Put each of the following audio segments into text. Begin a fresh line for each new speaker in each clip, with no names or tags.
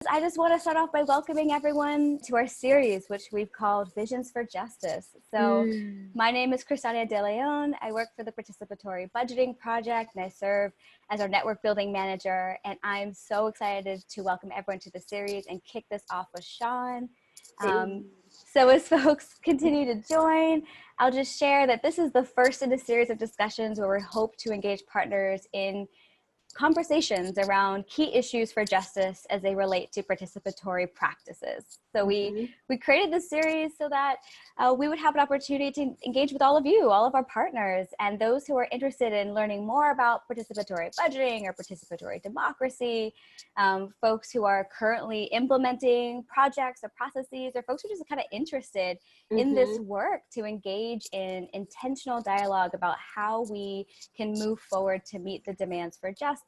I just want to start off by welcoming everyone to our series, which we've called Visions for Justice. So my name is Kristania de Leon. I work for the Participatory Budgeting Project, and I serve as our network building manager. And I'm so excited to welcome everyone to the series and kick this off with Shaun. So as folks continue to join, I'll just share that this is the first in a series of discussions where we hope to engage partners in conversations around key issues for justice as they relate to participatory practices. So we created this series so that we would have an opportunity to engage with all of you, all of our partners, and those who are interested in learning more about participatory budgeting or participatory democracy, folks who are currently implementing projects or processes, or folks who are just kind of interested in this work to engage in intentional dialogue about how we can move forward to meet the demands for justice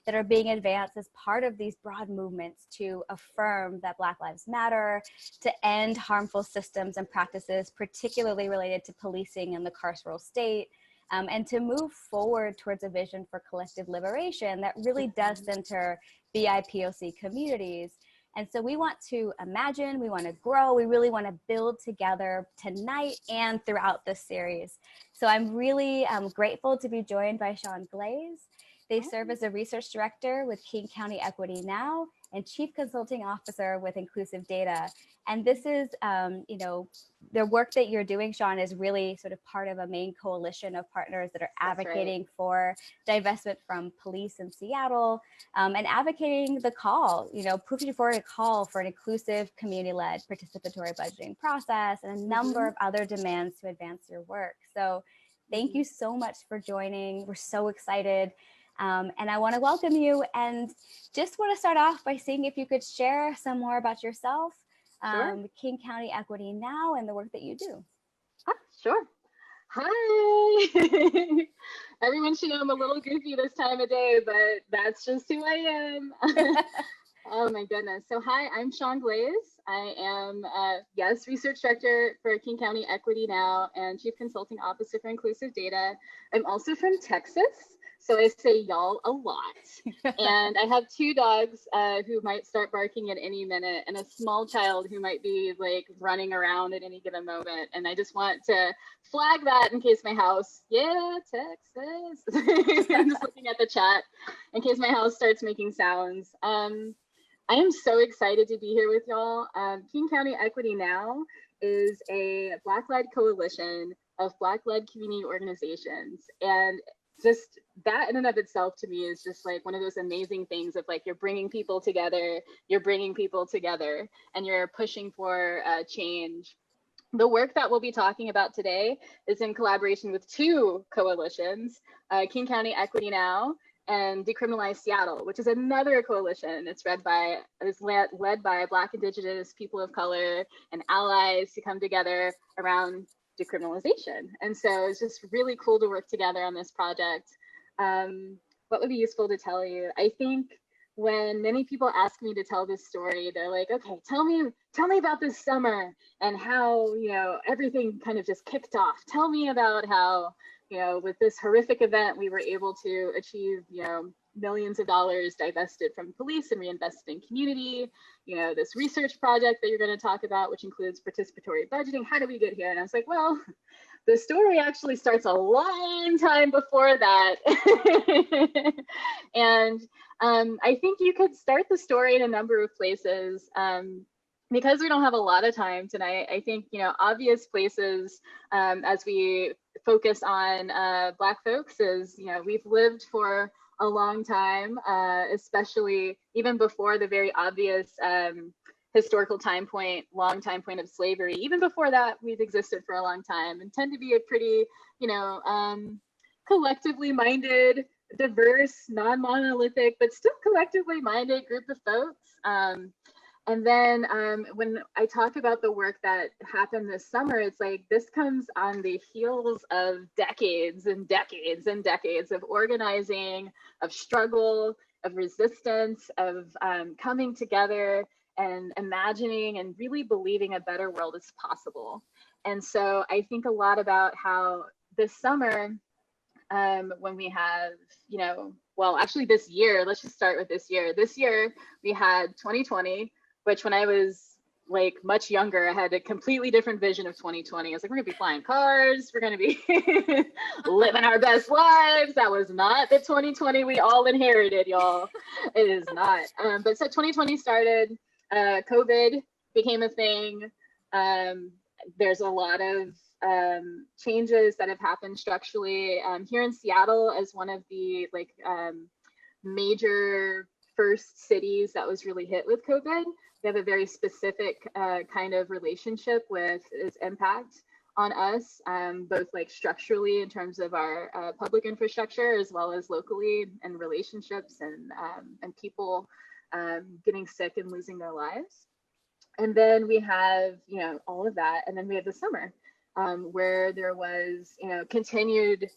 that are being advanced as part of these broad movements to affirm that Black Lives Matter, to end harmful systems and practices, particularly related to policing and the carceral state, and to move forward towards a vision for collective liberation that really does center BIPOC communities. And so we want to imagine, we want to grow, we really want to build together tonight and throughout this series. So I'm really grateful to be joined by Shaun Glaze. They serve as a research director with King County Equity Now and chief consulting officer with Inclusive Data. And this is, the work that you're doing, Shaun, is really sort of part of a main coalition of partners that are advocating for divestment from police in Seattle, and advocating the call, pushing forward a call for an inclusive, community-led participatory budgeting process and a number of other demands to advance your work. So thank you so much for joining. We're so excited. And I want to welcome you, and just want to start off by seeing if you could share some more about yourself, King County Equity Now, and the work that you do.
Sure. Hi. Everyone should know I'm a little goofy this time of day, but that's just who I am. Oh my goodness. So hi, I'm Shaun Glaze. I am, research director for King County Equity Now and chief consulting officer for Inclusive Data. I'm also from Texas, so I say y'all a lot. And I have two dogs who might start barking at any minute, and a small child who might be like running around at any given moment. And I just want to flag that in case my house, Texas. I'm just looking at the chat in case my house starts making sounds. I am so excited to be here with y'all. King County Equity Now is a Black-led coalition of Black-led community organizations. And just that in and of itself to me is just like one of those amazing things of like, you're bringing people together, and you're pushing for change. The work that we'll be talking about today is in collaboration with two coalitions, King County Equity Now and Decriminalize Seattle, which is another coalition. It's led by Black, Indigenous, people of color, and allies to come together around decriminalization. And so it's just really cool to work together on this project. What would be useful to tell you? I think when many people ask me to tell this story, they're like, okay, tell me about this summer and how, everything kind of just kicked off. Tell me about how, with this horrific event, we were able to achieve, millions of dollars divested from police and reinvested in community, this research project that you're going to talk about, which includes participatory budgeting. How did we get here? And I was like, well, the story actually starts a long time before that. And I think you could start the story in a number of places. Because we don't have a lot of time tonight, I think, obvious places as we focus on Black folks is, we've lived for a long time, especially even before the very obvious historical long time point of slavery. Even before that, we've existed for a long time and tend to be a pretty, collectively minded, diverse, non-monolithic, but still collectively minded group of folks. And then when I talk about the work that happened this summer, it's like this comes on the heels of decades and decades and decades of organizing, of struggle, of resistance, of coming together and imagining and really believing a better world is possible. And so I think a lot about how this summer, when we have, well, actually this year, let's just start with this year. This year we had 2020, which when I was like much younger, I had a completely different vision of 2020. I was like, we're gonna be flying cars, we're gonna be living our best lives. That was not the 2020 we all inherited, y'all. It is not. But so 2020 started, COVID became a thing. There's a lot of changes that have happened structurally here in Seattle as one of the like major first cities that was really hit with COVID. We have a very specific kind of relationship with its impact on us, both like structurally in terms of our public infrastructure, as well as locally and relationships and people getting sick and losing their lives. And then we have, you know, all of that. And then we have the summer where there was, you know, continued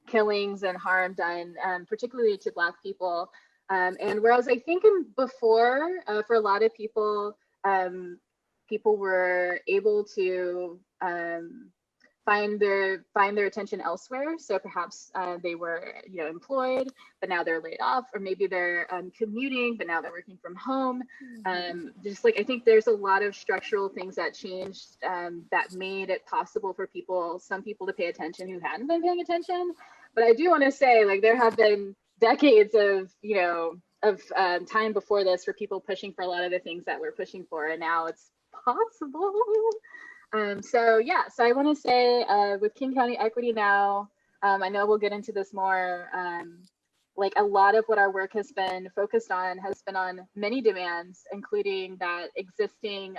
killings and harm done, particularly to Black people. And whereas I think before, for a lot of people, people were able to find their attention elsewhere. So perhaps they were, you know, employed, but now they're laid off, or maybe they're commuting, but now they're working from home. Just like, I think there's a lot of structural things that changed that made it possible for some people to pay attention who hadn't been paying attention. But I do want to say, like, there have been decades of, you know, of time before this for people pushing for a lot of the things that we're pushing for, and now it's possible. So yeah, so I want to say with King County Equity Now, I know we'll get into this more, like a lot of what our work has been focused on has been on many demands, including that existing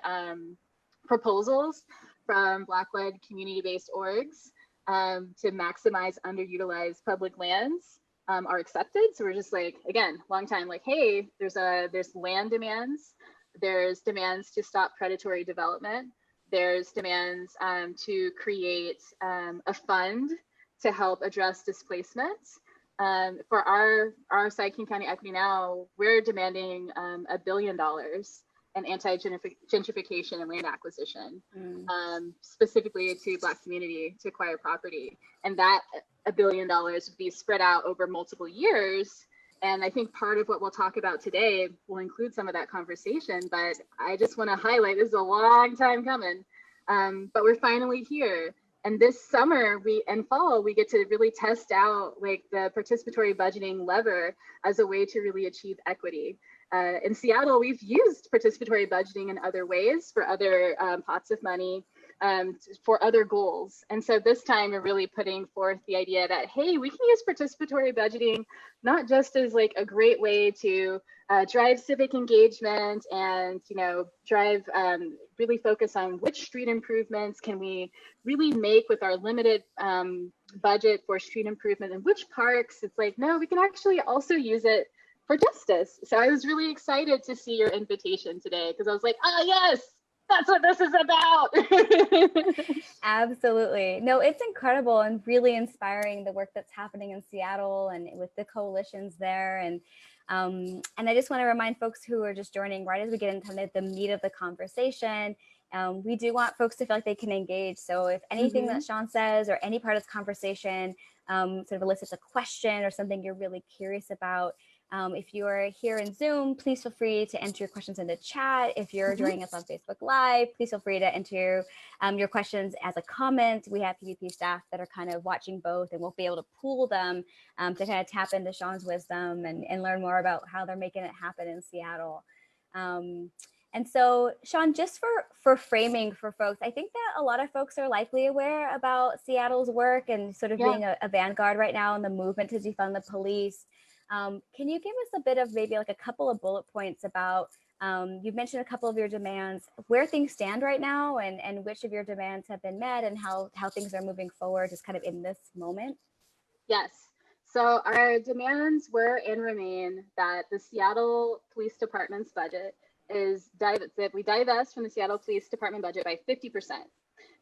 proposals from Black-led community-based orgs to maximize underutilized public lands are accepted. So we're just like, again, long time, like, hey, there's land demands, there's demands to stop predatory development, there's demands to create a fund to help address displacements. For our side, King County Equity Now, we're demanding $1 billion in anti-gentrification and land acquisition, specifically to Black community to acquire property. And that $1 billion would be spread out over multiple years. And I think part of what we'll talk about today will include some of that conversation, but I just want to highlight, this is a long time coming, but we're finally here. And this summer and fall, we get to really test out like the participatory budgeting lever as a way to really achieve equity. In Seattle, we've used participatory budgeting in other ways for other pots of money, for other goals. And so this time we're really putting forth the idea that, hey, we can use participatory budgeting, not just as like a great way to drive civic engagement and, you know, drive, really focus on which street improvements can we really make with our limited budget for street improvement and which parks. It's like, no, we can actually also use it for justice. So I was really excited to see your invitation today because I was like, oh yes, that's what this is about.
Absolutely. No, it's incredible and really inspiring, the work that's happening in Seattle and with the coalitions there. And I just want to remind folks who are just joining right as we get into the meat of the conversation. We do want folks to feel like they can engage. So if anything that Shaun says or any part of this conversation sort of elicits a question or something you're really curious about, if you are here in Zoom, please feel free to enter your questions in the chat. If you're joining us on Facebook Live, please feel free to enter your questions as a comment. We have PvP staff that are kind of watching both, and we'll be able to pool them to kind of tap into Shaun's wisdom and learn more about how they're making it happen in Seattle. And so, Shaun, just for framing for folks, I think that a lot of folks are likely aware about Seattle's work and sort of being a vanguard right now in the movement to defund the police. Can you give us a bit of maybe like a couple of bullet points about, you've mentioned a couple of your demands, where things stand right now and which of your demands have been met and how things are moving forward just kind of in this moment?
Yes. So our demands were and remain that the Seattle Police Department's budget is that we divest from the Seattle Police Department budget by 50%.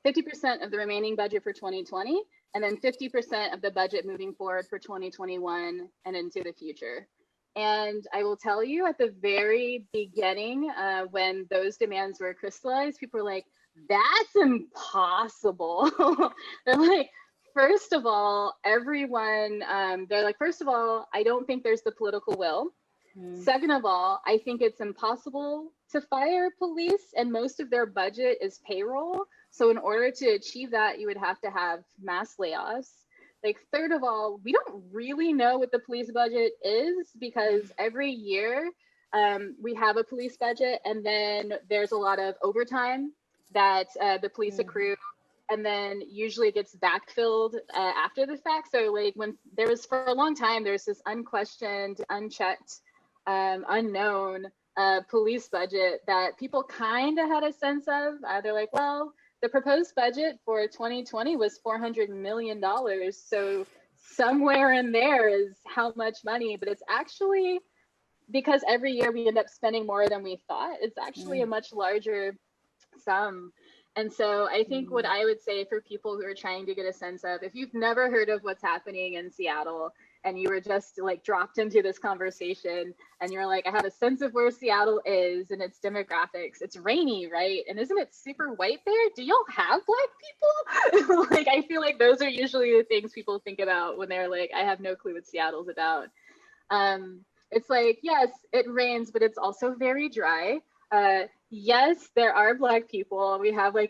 50% of the remaining budget for 2020, and then 50% of the budget moving forward for 2021 and into the future. And I will tell you, at the very beginning, when those demands were crystallized, people were like, that's impossible. They're like, first of all, everyone, they're like, first of all, I don't think there's the political will. Second of all, I think it's impossible to fire police, and most of their budget is payroll. So in order to achieve that, you would have to have mass layoffs. Like, third of all, we don't really know what the police budget is, because every year we have a police budget, and then there's a lot of overtime that the police accrue, and then usually it gets backfilled after the fact. So like, when there was, for a long time, there's this unquestioned, unchecked, unknown police budget that people kind of had a sense of. They're like, well, the proposed budget for 2020 was $400 million. So somewhere in there is how much money, but it's actually, because every year we end up spending more than we thought, it's actually a much larger sum. And so I think what I would say for people who are trying to get a sense of, if you've never heard of what's happening in Seattle, and you were just like dropped into this conversation and you're like, I have a sense of where Seattle is and its demographics. It's rainy, right? And isn't it super white there? Do y'all have Black people? Like, I feel like those are usually the things people think about when they're like, I have no clue what Seattle's about. It's like, yes, it rains, but it's also very dry. Yes, there are Black people. We have we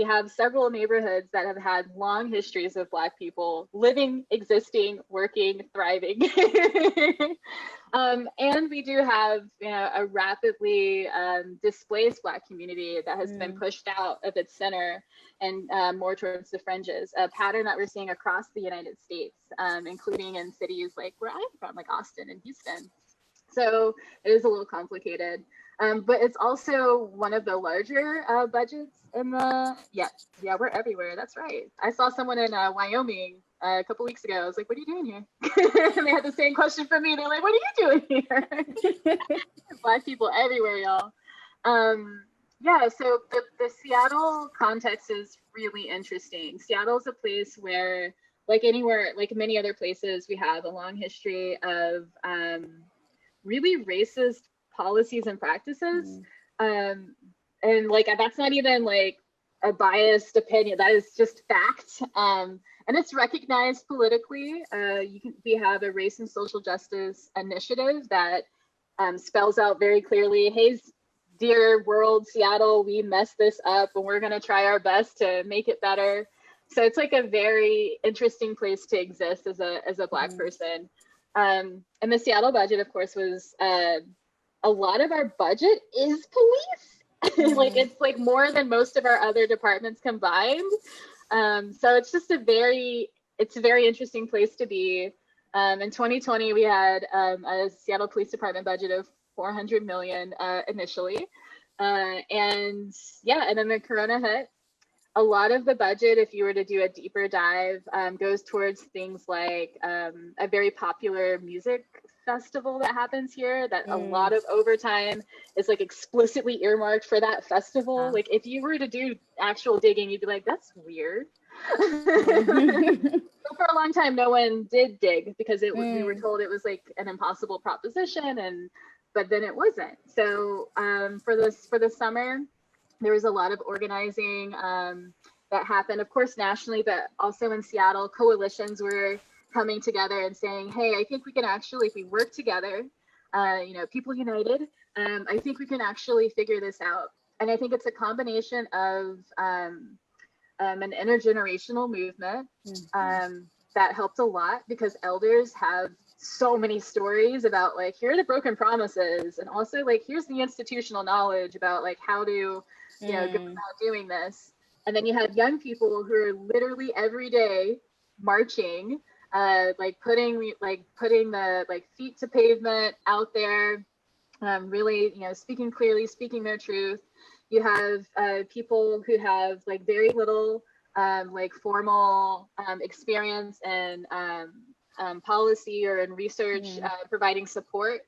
have several neighborhoods that have had long histories of Black people living, existing, working, thriving. And we do have, you know, a rapidly displaced Black community that has been pushed out of its center and more towards the fringes, a pattern that we're seeing across the United States, including in cities like where I'm from, like Austin and Houston. So it is a little complicated. But it's also one of the larger budgets in the, yeah, we're everywhere. That's right. I saw someone in Wyoming a couple weeks ago. I was like, what are you doing here? And they had the same question for me. They're like, what are you doing here? Black people everywhere, y'all. Yeah, so the Seattle context is really interesting. Seattle is a place where, like anywhere, like many other places, we have a long history of really racist policies and practices, and like, that's not even like a biased opinion, that is just fact, and it's recognized politically. We have a race and social justice initiative that spells out very clearly, hey, dear world, Seattle, we messed this up and we're going to try our best to make it better. So it's like a very interesting place to exist as a Black person. And the Seattle budget, of course, was a lot of our budget is police. Like, it's like more than most of our other departments combined. So it's just a very interesting place to be. In 2020, we had a Seattle Police Department budget of $400 million initially. And then the Corona hit. A lot of the budget, if you were to do a deeper dive, goes towards things like a very popular music festival that happens here, that a lot of overtime is like explicitly earmarked for that festival. Like, if you were to do actual digging, you'd be like, that's weird. So for a long time, no one did dig, because we were told it was like an impossible proposition, but then it wasn't. So for the summer, there was a lot of organizing that happened, of course, nationally, but also in Seattle. Coalitions were coming together and saying, hey, I think we can actually, if we work together, people united, I think we can actually figure this out. And I think it's a combination of an intergenerational movement that helped a lot, because elders have so many stories about, like, here are the broken promises, and also, like, here's the institutional knowledge about, like, how to go about doing this. And then you have young people who are literally every day marching, putting the feet to pavement out there, really, speaking clearly, speaking their truth. You have people who have like very little formal experience in policy or in research, providing support.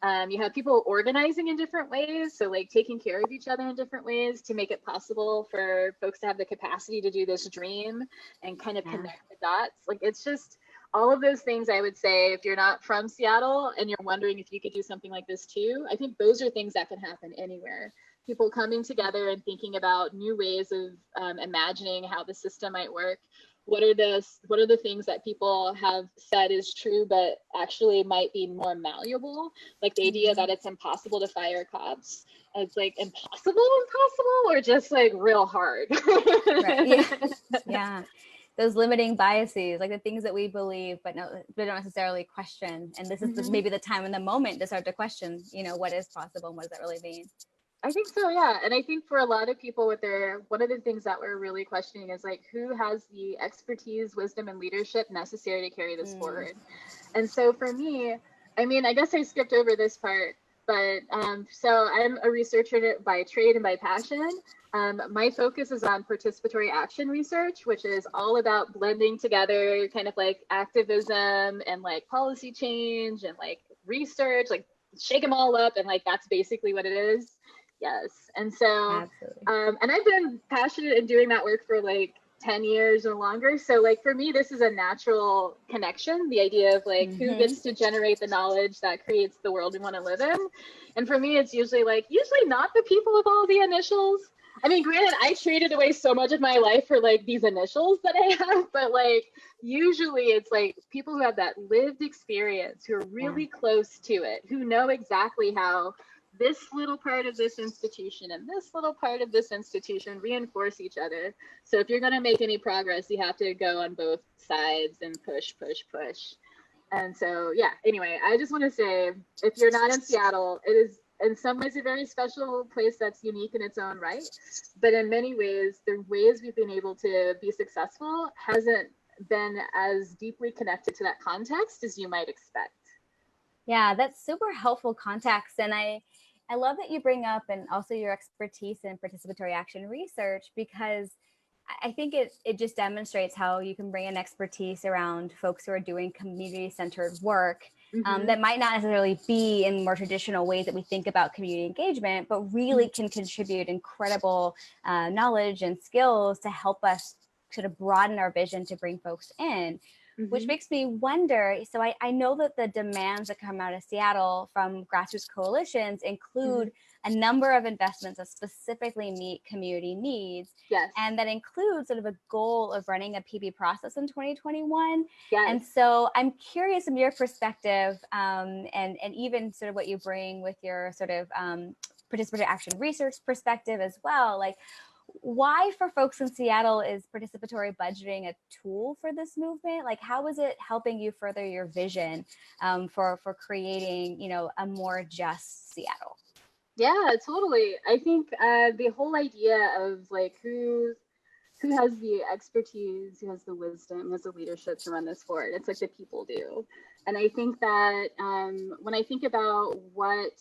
You have people organizing in different ways, so like taking care of each other in different ways to make it possible for folks to have the capacity to do this dream and kind of connect the dots. Like, it's just all of those things. I would say, if you're not from Seattle and you're wondering if you could do something like this too, I think those are things that can happen anywhere. People coming together and thinking about new ways of imagining how the system might work. what are the things that people have said is true, but actually might be more malleable? Like the idea that it's impossible to fire cops. It's like impossible, or just like real hard.
Right. Yeah. Yeah. Those limiting biases, like the things that we believe, but no, we don't necessarily question. And this is maybe the time in the moment to start to question, what is possible and what does that really mean?
I think so, yeah. And I think for a lot of people one of the things that we're really questioning is like, who has the expertise, wisdom, and leadership necessary to carry this forward? And so for me, I mean, I guess I skipped over this part, but so I'm a researcher by trade and by passion. My focus is on participatory action research, which is all about blending together kind of like activism and like policy change and like research, like shake them all up. And like, that's basically what it is. Yes. And so, and I've been passionate in doing that work for like 10 years or longer. So like for me, this is a natural connection, the idea of like who gets to generate the knowledge that creates the world we want to live in. And for me, it's usually not the people with all the initials. I mean, granted, I traded away so much of my life for like these initials that I have, but like usually it's like people who have that lived experience, who are really close to it, who know exactly how this little part of this institution and this little part of this institution reinforce each other. So if you're going to make any progress, you have to go on both sides and push. And so, yeah, anyway, I just want to say, if you're not in Seattle, it is in some ways a very special place that's unique in its own right. But in many ways, the ways we've been able to be successful hasn't been as deeply connected to that context as you might expect.
Yeah, that's super helpful context. And I love that you bring up and also your expertise in participatory action research, because I think it just demonstrates how you can bring an expertise around folks who are doing community-centered work that might not necessarily be in more traditional ways that we think about community engagement, but really can contribute incredible knowledge and skills to help us sort of broaden our vision to bring folks in. Which makes me wonder, so I know that the demands that come out of Seattle from grassroots coalitions include a number of investments that specifically meet community needs.
Yes.
And that includes sort of a goal of running a PB process in 2021.
Yes.
And so I'm curious from your perspective, and even sort of what you bring with your sort of participatory action research perspective as well, like, why for folks in Seattle is participatory budgeting a tool for this movement? Like, how is it helping you further your vision for creating, a more just Seattle?
Yeah, totally. I think the whole idea of like who has the expertise, who has the wisdom, who has the leadership to run this forward, it's like the people do. And I think that when I think about what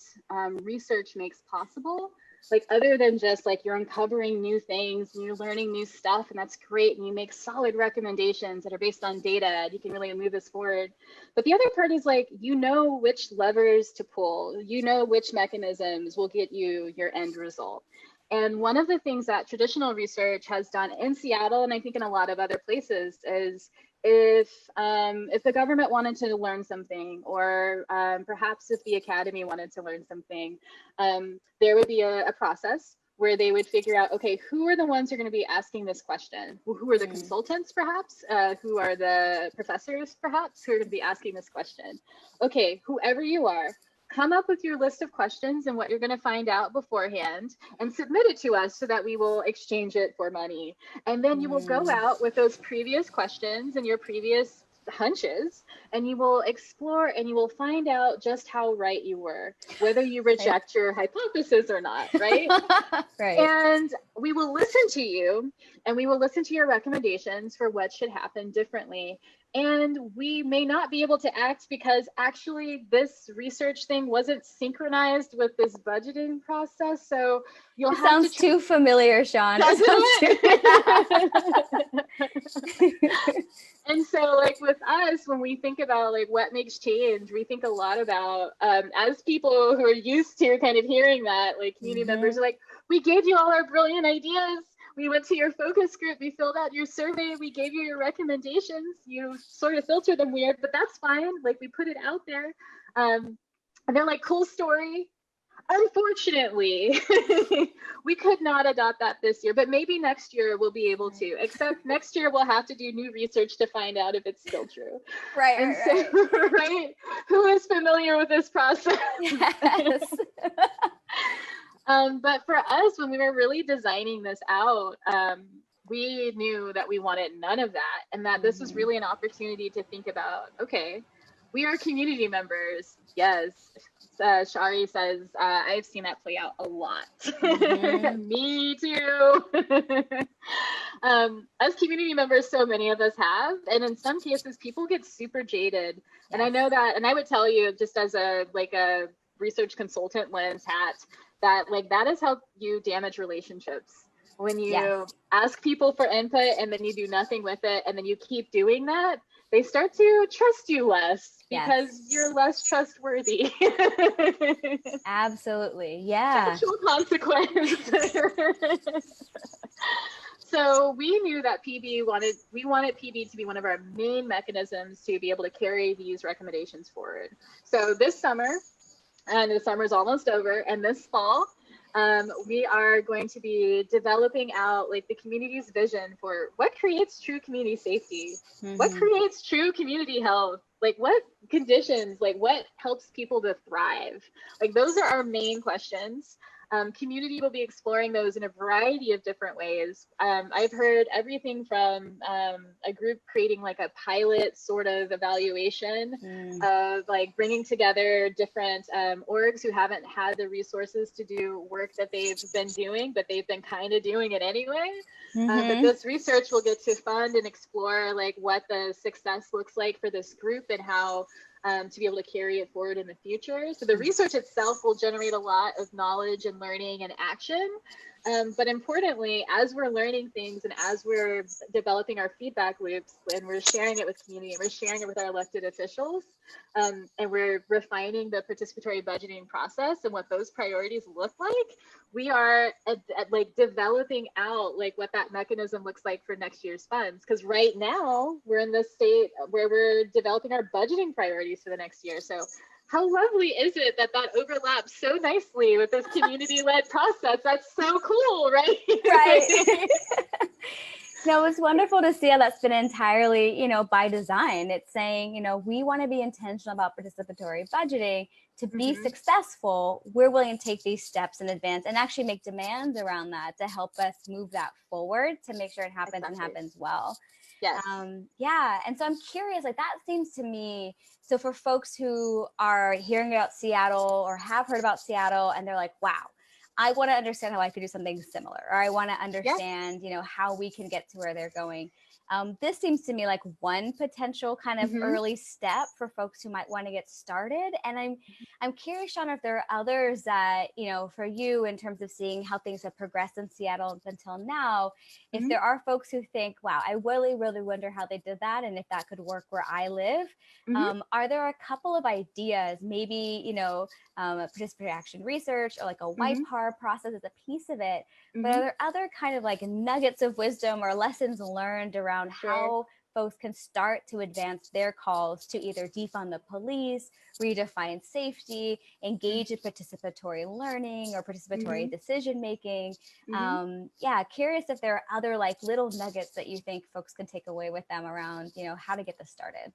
research makes possible, like other than just like you're uncovering new things and you're learning new stuff, and that's great, and you make solid recommendations that are based on data and you can really move this forward. But the other part is like, which levers to pull, which mechanisms will get you your end result. And one of the things that traditional research has done in Seattle, and I think in a lot of other places, is if the government wanted to learn something, or perhaps if the academy wanted to learn something, there would be a process where they would figure out, okay, who are the ones who are going to be asking this question? Who are the consultants, perhaps? Who are the professors, perhaps, who are going to be asking this question? Okay, whoever you are, come up with your list of questions and what you're going to find out beforehand and submit it to us so that we will exchange it for money. And then you will go out with those previous questions and your previous hunches, and you will explore and you will find out just how right you were, whether you reject your hypothesis or not, right?
Right.
And we will listen to you, and we will listen to your recommendations for what should happen differently. And we may not be able to act because actually this research thing wasn't synchronized with this budgeting process. So you'll have
sounds
to
too familiar, Shaun.
And so like with us, when we think about like what makes change, we think a lot about as people who are used to kind of hearing that, like community members are like, we gave you all our brilliant ideas. We went to your focus group, we filled out your survey, we gave you your recommendations, you sort of filtered them weird, but that's fine. Like we put it out there. And they're like, cool story. Unfortunately, we could not adopt that this year, but maybe next year we'll be able to, except next year we'll have to do new research to find out if it's still true.
Right.
Right? Who is familiar with this process?
Yes.
But for us, when we were really designing this out, we knew that we wanted none of that, and that this was really an opportunity to think about, okay, we are community members. Yes. Shari says, I've seen that play out a lot. Me too. As community members, so many of us have, and in some cases, people get super jaded. Yes. And I know that, and I would tell you, just as a research consultant lens hat, that that is how you damage relationships. When you ask people for input and then you do nothing with it, and then you keep doing that, they start to trust you less because you're less trustworthy.
Absolutely. Yeah.
Actual consequence. So we knew that we wanted PB to be one of our main mechanisms to be able to carry these recommendations forward. So this summer, and the summer's almost over, and this fall, we are going to be developing out the community's vision for what creates true community safety, what creates true community health, what conditions, what helps people to thrive. Those are our main questions. Community will be exploring those in a variety of different ways. I've heard everything from a group creating a pilot sort of evaluation of bringing together different orgs who haven't had the resources to do work that they've been doing, but they've been kind of doing it anyway. But this research will get to fund and explore what the success looks like for this group and how to be able to carry it forward in the future. So the research itself will generate a lot of knowledge and learning and action. But importantly, as we're learning things and as we're developing our feedback loops and we're sharing it with community and we're sharing it with our elected officials, and we're refining the participatory budgeting process and what those priorities look like, we are developing out what that mechanism looks like for next year's funds. Because right now we're in this state where we're developing our budgeting priorities for the next year. So how lovely is it that overlaps so nicely with this community-led process? That's so cool, right?
Right. No, it's wonderful to see how that's been entirely, by design. It's saying, we want to be intentional about participatory budgeting. To be successful, we're willing to take these steps in advance and actually make demands around that to help us move that forward to make sure it happens and happens well.
Yes.
And so I'm curious, that seems to me, so for folks who are hearing about Seattle or have heard about Seattle and they're like, wow, I want to understand how I could do something similar, or I want to understand, how we can get to where they're going. This seems to me like one potential kind of early step for folks who might want to get started. And I'm curious, Shaun, if there are others that, for you in terms of seeing how things have progressed in Seattle until now, if there are folks who think, wow, I really, really wonder how they did that and if that could work where I live. Are there a couple of ideas, maybe, a participatory action research or a white par process is a piece of it, but are there other kind of nuggets of wisdom or lessons learned around how folks can start to advance their calls to either defund the police, redefine safety, engage in participatory learning or participatory decision making? Curious if there are other little nuggets that you think folks can take away with them around, how to get this started.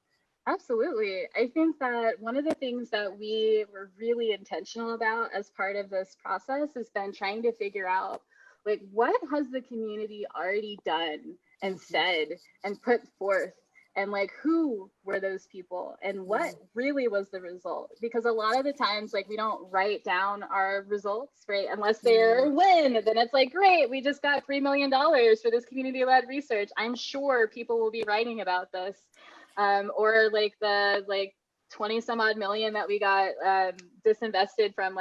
Absolutely. I think that one of the things that we were really intentional about as part of this process has been trying to figure out what has the community already done and said and put forth, and who were those people and what really was the result? Because a lot of the times we don't write down our results, right? Unless they're a win, then it's great, we just got $3 million for this community-led research. I'm sure people will be writing about this. Or the 20 some odd million that we got disinvested from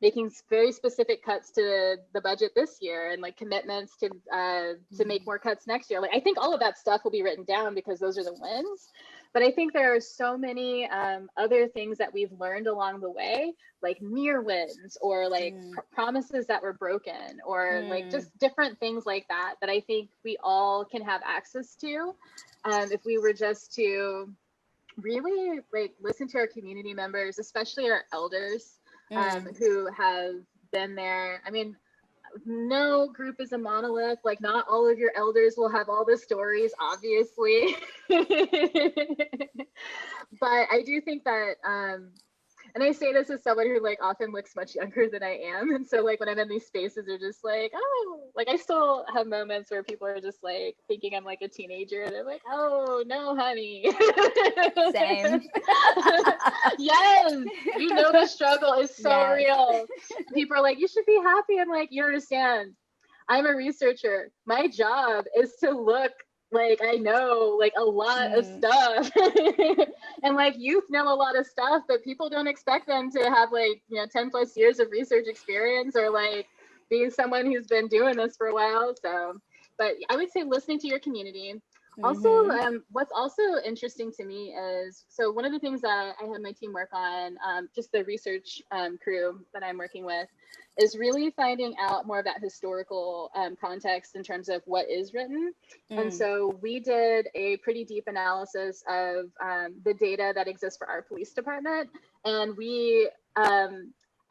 making very specific cuts to the budget this year and commitments to make more cuts next year. I think all of that stuff will be written down because those are the wins. But I think there are so many other things that we've learned along the way, near wins or promises that were broken or just different things like that, that I think we all can have access to if we were just to really listen to our community members, especially our elders. who have been there. I mean, no group is a monolith. Like, not all of your elders will have all the stories, obviously. But I do think that, and I say this as someone who like often looks much younger than I am. And so like when I'm in these spaces, they're just like, oh, like I still have moments where people are just like thinking I'm like a teenager. And they're like, oh no, honey.
Same.
Yes, you know the struggle is so real. People are like, you should be happy. I'm like, you understand. I'm a researcher. My job is to look like I know like a lot of stuff. And like youth know a lot of stuff, but people don't expect them to have like, you know, 10 plus years of research experience or like being someone who's been doing this for a while. So, but I would say listening to your community. Also, what's also interesting to me is, so one of the things that I had my team work on, just the research crew that I'm working with, is really finding out more of that historical context in terms of what is written. And so we did a pretty deep analysis of the data that exists for our police department. And we, I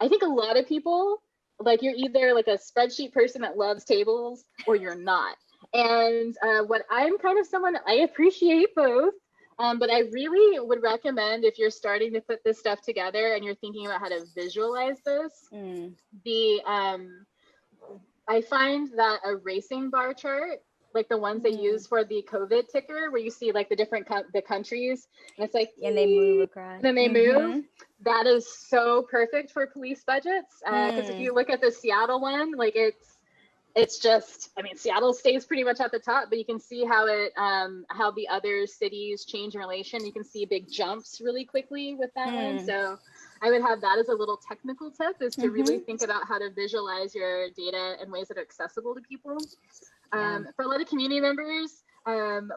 think a lot of people, like you're either like a spreadsheet person that loves tables or you're not. And what I'm kind of someone, I appreciate both, but I really would recommend if you're starting to put this stuff together and you're thinking about how to visualize this, I find that a racing bar chart, like the ones they use for the COVID ticker, where you see like the different the countries, and it's like,
and they move across.
Then they move. That is so perfect for police budgets. Because if you look at the Seattle one, like it's just, I mean, Seattle stays pretty much at the top, but you can see how it, how the other cities change in relation. You can see big jumps really quickly with that one. So I would have that as a little technical tip, is to really think about how to visualize your data in ways that are accessible to people. For a lot of community members,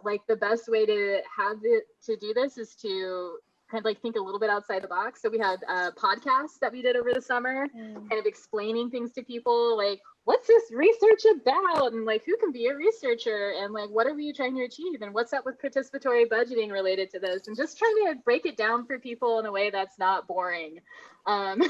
like the best way to have it to do this is to kind of like think a little bit outside the box. So we had podcasts that we did over the summer, kind of explaining things to people, like, what's this research about? And like, who can be a researcher? And like, what are we trying to achieve? And what's up with participatory budgeting related to this? And just trying to break it down for people in a way that's not boring. In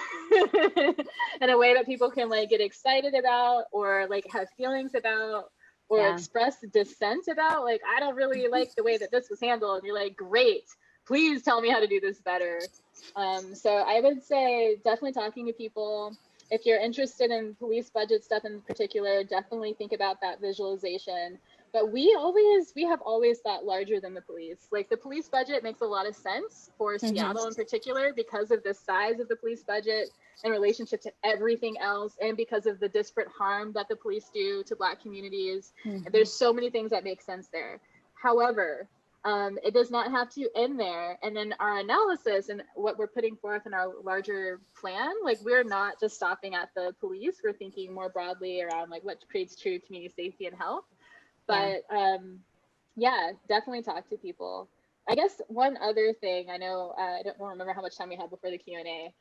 a way that people can like get excited about, or like have feelings about, or express dissent about. Like, I don't really like the way that this was handled. And you're like, great, please tell me how to do this better. So I would say definitely talking to people. If you're interested in police budget stuff in particular, definitely think about that visualization. But we have always thought larger than the police. Like the police budget makes a lot of sense for Seattle in particular, because of the size of the police budget in relationship to everything else, and because of the disparate harm that the police do to Black communities. There's so many things that make sense there. However, it does not have to end there. And then our analysis and what we're putting forth in our larger plan, like we're not just stopping at the police, we're thinking more broadly around like what creates true community safety and health. But yeah, definitely talk to people. I guess one other thing, I know, I don't remember how much time we had before the Q&A,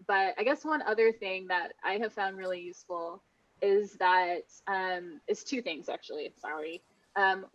but I guess one other thing that I have found really useful is that, is two things actually, sorry.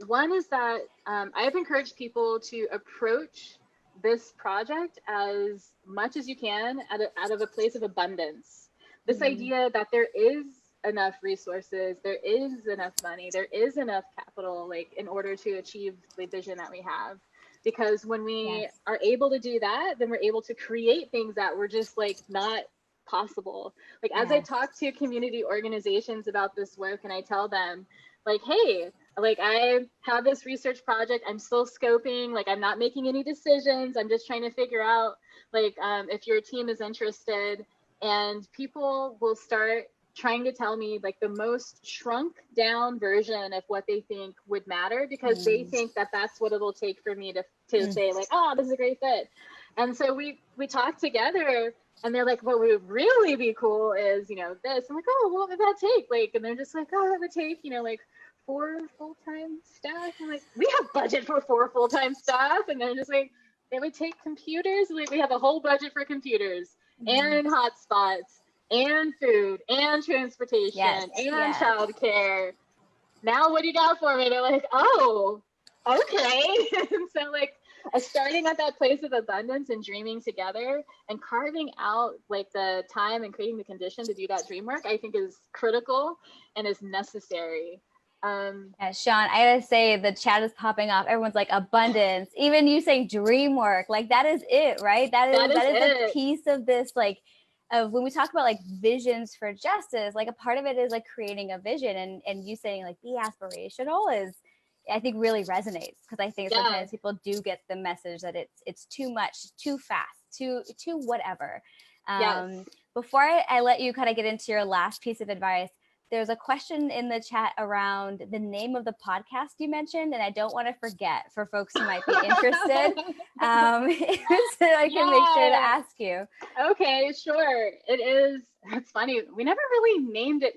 One is that I have encouraged people to approach this project as much as you can out of a place of abundance. This idea that there is enough resources, there is enough money, there is enough capital, like in order to achieve the vision that we have. Because when we are able to do that, then we're able to create things that were just like not possible. Like as I talk to community organizations about this work, and I tell them like, hey, like I have this research project, I'm still scoping, like I'm not making any decisions, I'm just trying to figure out like if your team is interested. And people will start trying to tell me like the most shrunk down version of what they think would matter, because they think that that's what it'll take for me to say like, oh, this is a great fit. And so we talk together, and they're like, what would really be cool is, you know, this. I'm like, oh, what would that take? Like, and they're just like, oh, that would take, you know, like 4 full-time staff. I'm like, we have budget for 4 full-time staff. And they're just like, it would take computers. Like, we have a whole budget for computers and hotspots and food and transportation and childcare. Now what do you got for me? They're like, oh, okay. And so like starting at that place of abundance and dreaming together and carving out like the time and creating the condition to do that dream work, I think is critical and is necessary.
Yeah, Shaun, I gotta say the chat is popping off. Everyone's like abundance. Even you saying dream work, like that is it, right? That is a piece of this, like, of when we talk about like visions for justice, like a part of it is like creating a vision, and you saying like be aspirational is, I think, really resonates, because I think sometimes people do get the message that it's too much, too fast, too whatever. Before I let you kind of get into your last piece of advice, there's a question in the chat around the name of the podcast you mentioned, and I don't want to forget for folks who might be interested. So I can make sure to ask you.
Okay, sure. It is. That's funny. We never really named it.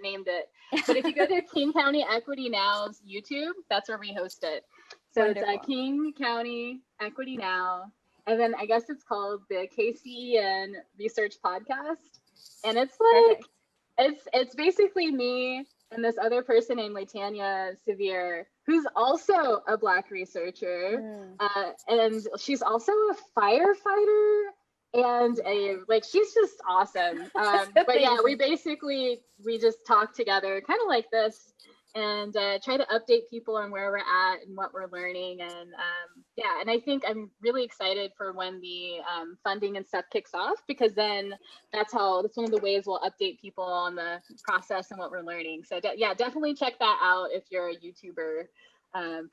But if you go to King County Equity Now's YouTube, that's where we host it. So Wonderful. It's King County Equity Now. And then I guess it's called the KCEN Research Podcast. And it's like, Perfect. It's basically me and this other person named Latanya Sevier, who's also a Black researcher. And she's also a firefighter and she's just awesome. But yeah, we just talk together kind of like this and try to update people on where we're at and what we're learning. And and I think I'm really excited for when the funding and stuff kicks off, because then that's one of the ways we'll update people on the process and what we're learning. So definitely check that out if you're a YouTuber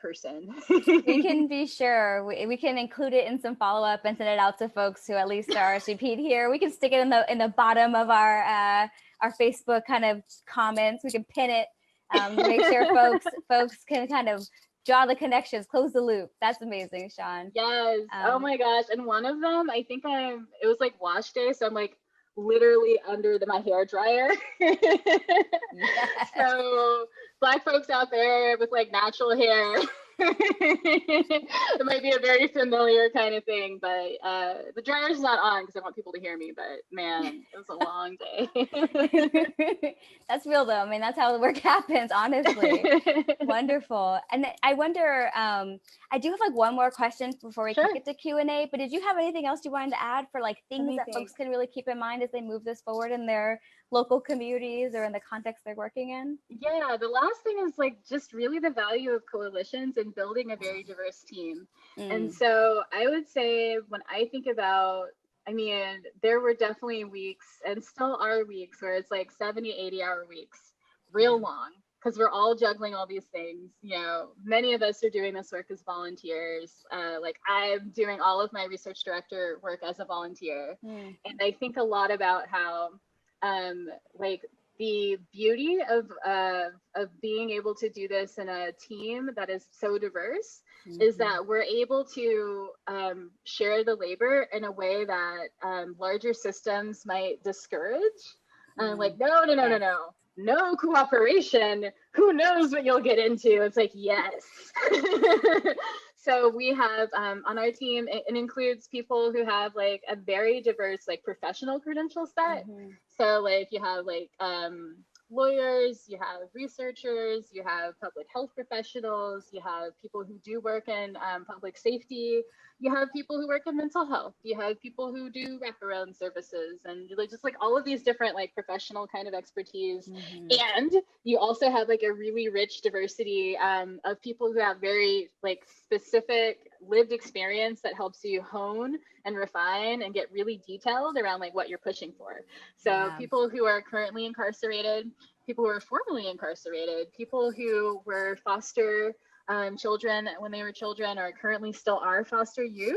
person.
We can be sure we can include it in some follow-up and send it out to folks who at least are RSVP'd here. We can stick it in the bottom of our Facebook kind of comments. We can pin it. Make sure folks can kind of draw the connections, close the loop. That's amazing, Shaun.
Yes. Oh my gosh. And one of them, I think it was like wash day, so I'm like literally under my hair dryer. Yes. So Black folks out there with like natural hair, it might be a very familiar kind of thing, but the dryer's not on because I want people to hear me, but man, it was a long day.
That's real though. I mean, that's how the work happens, honestly. Wonderful. And I wonder, I do have like one more question before we kick it to Q&A, but did you have anything else you wanted to add for like things that folks can really keep in mind as they move this forward in their local communities or in the context they're working in?
Yeah, the last thing is like just really the value of coalitions and building a very diverse team. And so I would say when I think about, I mean, there were definitely weeks and still are weeks where it's like 70, 80-hour weeks, real long, because we're all juggling all these things. You know, many of us are doing this work as volunteers. Like I'm doing all of my research director work as a volunteer. And I think a lot about how like the beauty of being able to do this in a team that is so diverse is that we're able to share the labor in a way that larger systems might discourage. Like, no cooperation. Who knows what you'll get into? It's like, yes. So we have on our team, it includes people who have like a very diverse like professional credential set. So like you have like lawyers, you have researchers, you have public health professionals, you have people who do work in public safety, you have people who work in mental health, you have people who do wraparound services, and just like all of these different like professional kind of expertise. And you also have like a really rich diversity of people who have very like specific lived experience that helps you hone and refine and get really detailed around like what you're pushing for. So people who are currently incarcerated, people who are formerly incarcerated, people who were foster children when they were children or currently still are foster youth,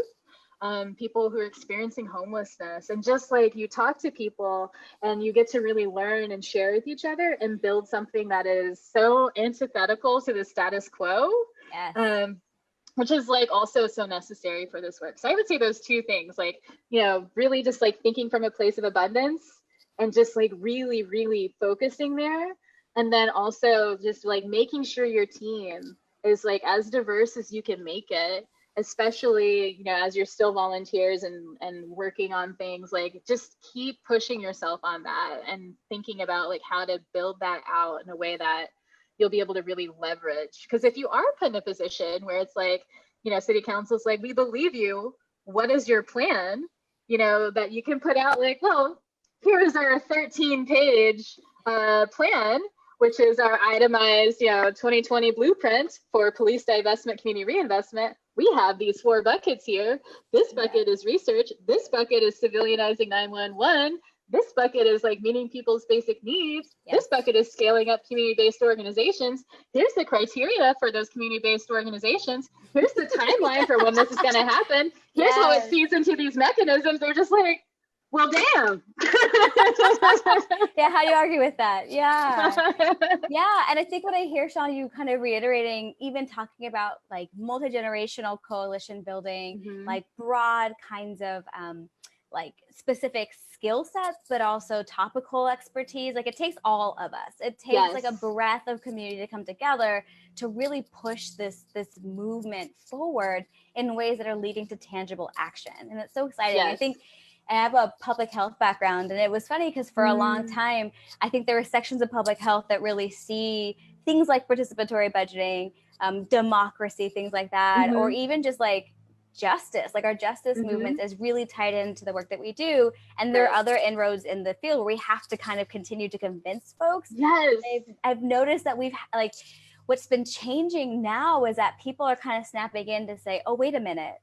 people who are experiencing homelessness, and just like you talk to people and you get to really learn and share with each other and build something that is so antithetical to the status quo. Which is like also so necessary for this work. So I would say those two things, like, you know, really just like thinking from a place of abundance and just like really, really focusing there. And then also just like making sure your team is like as diverse as you can make it, especially, you know, as you're still volunteers and working on things, like just keep pushing yourself on that and thinking about like how to build that out in a way that you'll be able to really leverage. Because if you are put in a position where it's like, city council's like, we believe you. What is your plan? That you can put out like, well, here's our 13-page plan, which is our itemized, 2020 blueprint for police divestment, community reinvestment. We have these 4 buckets here. This bucket is research. This bucket is civilianizing 911. This bucket is like meeting people's basic needs. This bucket is scaling up community-based organizations. Here's the criteria for those community-based organizations. Here's the timeline for when this is going to happen. Here's how it feeds into these mechanisms. They're just like, well, damn.
Yeah, how do you argue with that? Yeah. Yeah. And I think what I hear, Shaun, you kind of reiterating, even talking about like multi-generational coalition building, like broad kinds of like specific skill sets, but also topical expertise. Like it takes all of us. It takes like a breadth of community to come together to really push this movement forward in ways that are leading to tangible action. And it's so exciting. I think I have a public health background, and it was funny because for a long time, I think there were sections of public health that really see things like participatory budgeting, democracy, things like that, or even just like justice, like our justice movements is really tied into the work that we do. And there are other inroads in the field where we have to kind of continue to convince folks. I've noticed that we've like, what's been changing now is that people are kind of snapping in to say, oh, wait a minute,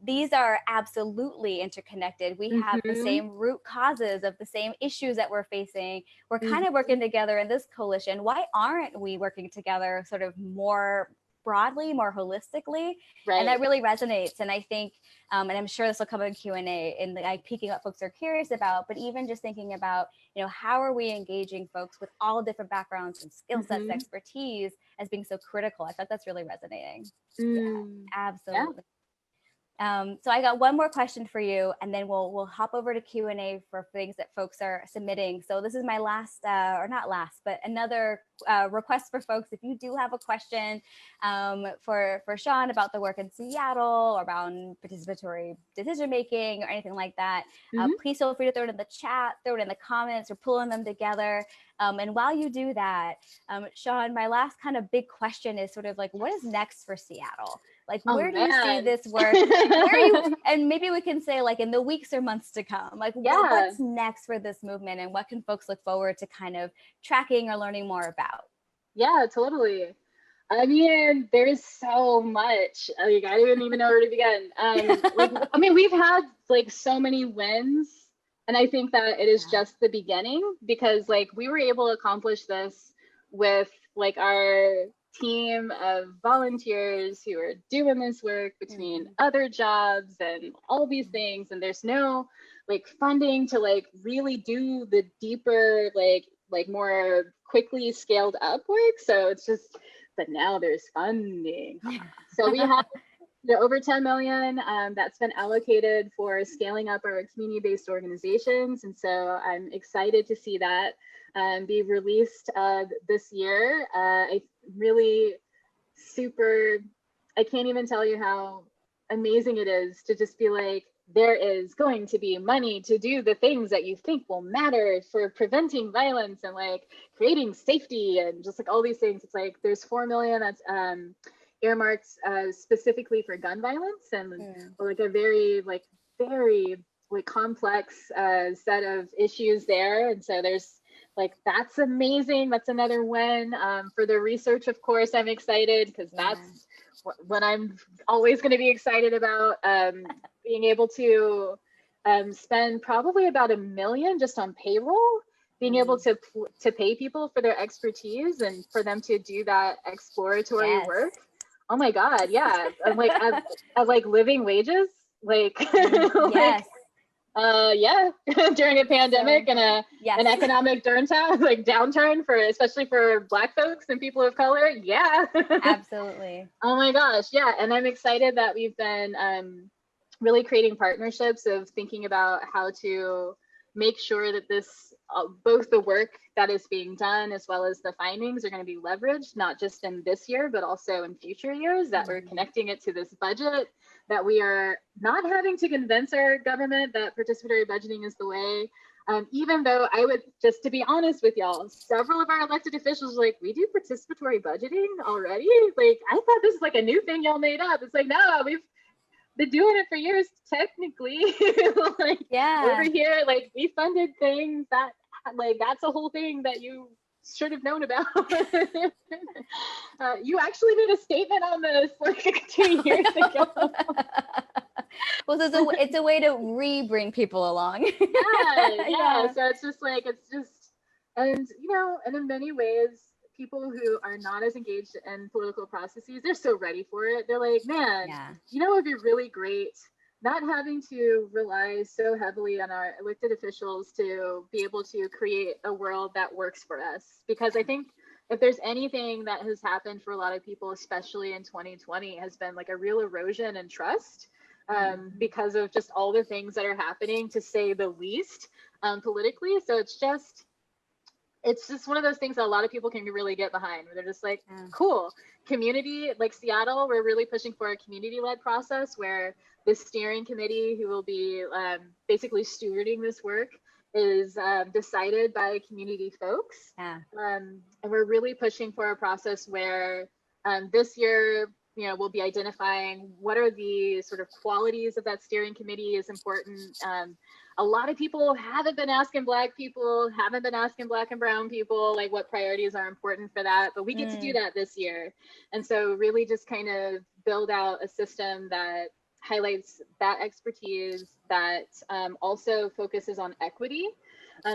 these are absolutely interconnected. We have the same root causes of the same issues that we're facing. We're kind of working together in this coalition. Why aren't we working together sort of more broadly, more holistically? And that really resonates. And I think, and I'm sure this will come in Q&A, and like peeking what folks are curious about, but even just thinking about, how are we engaging folks with all different backgrounds and skill sets and expertise as being so critical? I thought that's really resonating. Yeah, absolutely. So I got one more question for you, and then we'll hop over to Q&A for things that folks are submitting. So this is my last, or not last, but another request for folks. If you do have a question for Shaun about the work in Seattle or about participatory decision making or anything like that, please feel free to throw it in the chat, throw it in the comments, or pulling them together. And while you do that, Shaun, my last kind of big question is sort of like, what is next for Seattle? Like, where do you see this work? Where are you? And maybe we can say, like, in the weeks or months to come, like, what's next for this movement, and what can folks look forward to kind of tracking or learning more about?
Yeah, totally. I mean, there's so much. Like, I don't even know where to begin. We've had like so many wins, and I think that it is just the beginning, because like we were able to accomplish this with like our team of volunteers who are doing this work between other jobs and all these things, and there's no like funding to like really do the deeper like more quickly scaled up work. So it's just, but now there's funding. So we have over 10 million that's been allocated for scaling up our community-based organizations, and so I'm excited to see that be released this year. I really I can't even tell you how amazing it is to just be like, there is going to be money to do the things that you think will matter for preventing violence and like creating safety and just like all these things. It's like there's 4 million that's earmarked specifically for gun violence, and like a very complex set of issues there. And so there's like, that's amazing. That's another win. For the research, of course, I'm excited, because that's what I'm always going to be excited about. Being able to spend probably about $1 million just on payroll, being able to pay people for their expertise and for them to do that exploratory work. Oh my God, yeah. I'm like at like living wages, like during a pandemic and an economic downturn for especially for Black folks and people of color. Absolutely. Oh my gosh, yeah. And I'm excited that we've been really creating partnerships of thinking about how to make sure that this both the work that is being done as well as the findings are going to be leveraged, not just in this year, but also in future years, that we're connecting it to this budget, that we are not having to convince our government that participatory budgeting is the way. Even though I would, just to be honest with y'all, several of our elected officials were like, we do participatory budgeting already? Like, I thought this is like a new thing y'all made up. It's like, no, we've been doing it for years, technically. Like, over here, like, we funded things that, like, that's a whole thing that you should have known about. You actually made a statement on this like 2 years ago.
Well, so it's a way to bring people along.
Yeah. So it's just, and and in many ways, people who are not as engaged in political processes, they're so ready for it. They're like, man, it would be really great not having to rely so heavily on our elected officials to be able to create a world that works for us. Because I think if there's anything that has happened for a lot of people, especially in 2020, has been like a real erosion in trust. Because of just all the things that are happening, to say the least, politically. So it's just one of those things that a lot of people can really get behind, where they're just like, cool, community, like Seattle, we're really pushing for a community-led process where the steering committee, who will be basically stewarding this work, is decided by community folks. And we're really pushing for a process where this year, we'll be identifying what are the sort of qualities of that steering committee is important. A lot of people haven't been asking Black people, haven't been asking Black and Brown people, like, what priorities are important for that, but we get to do that this year. And so really just kind of build out a system that highlights that expertise, that also focuses on equity.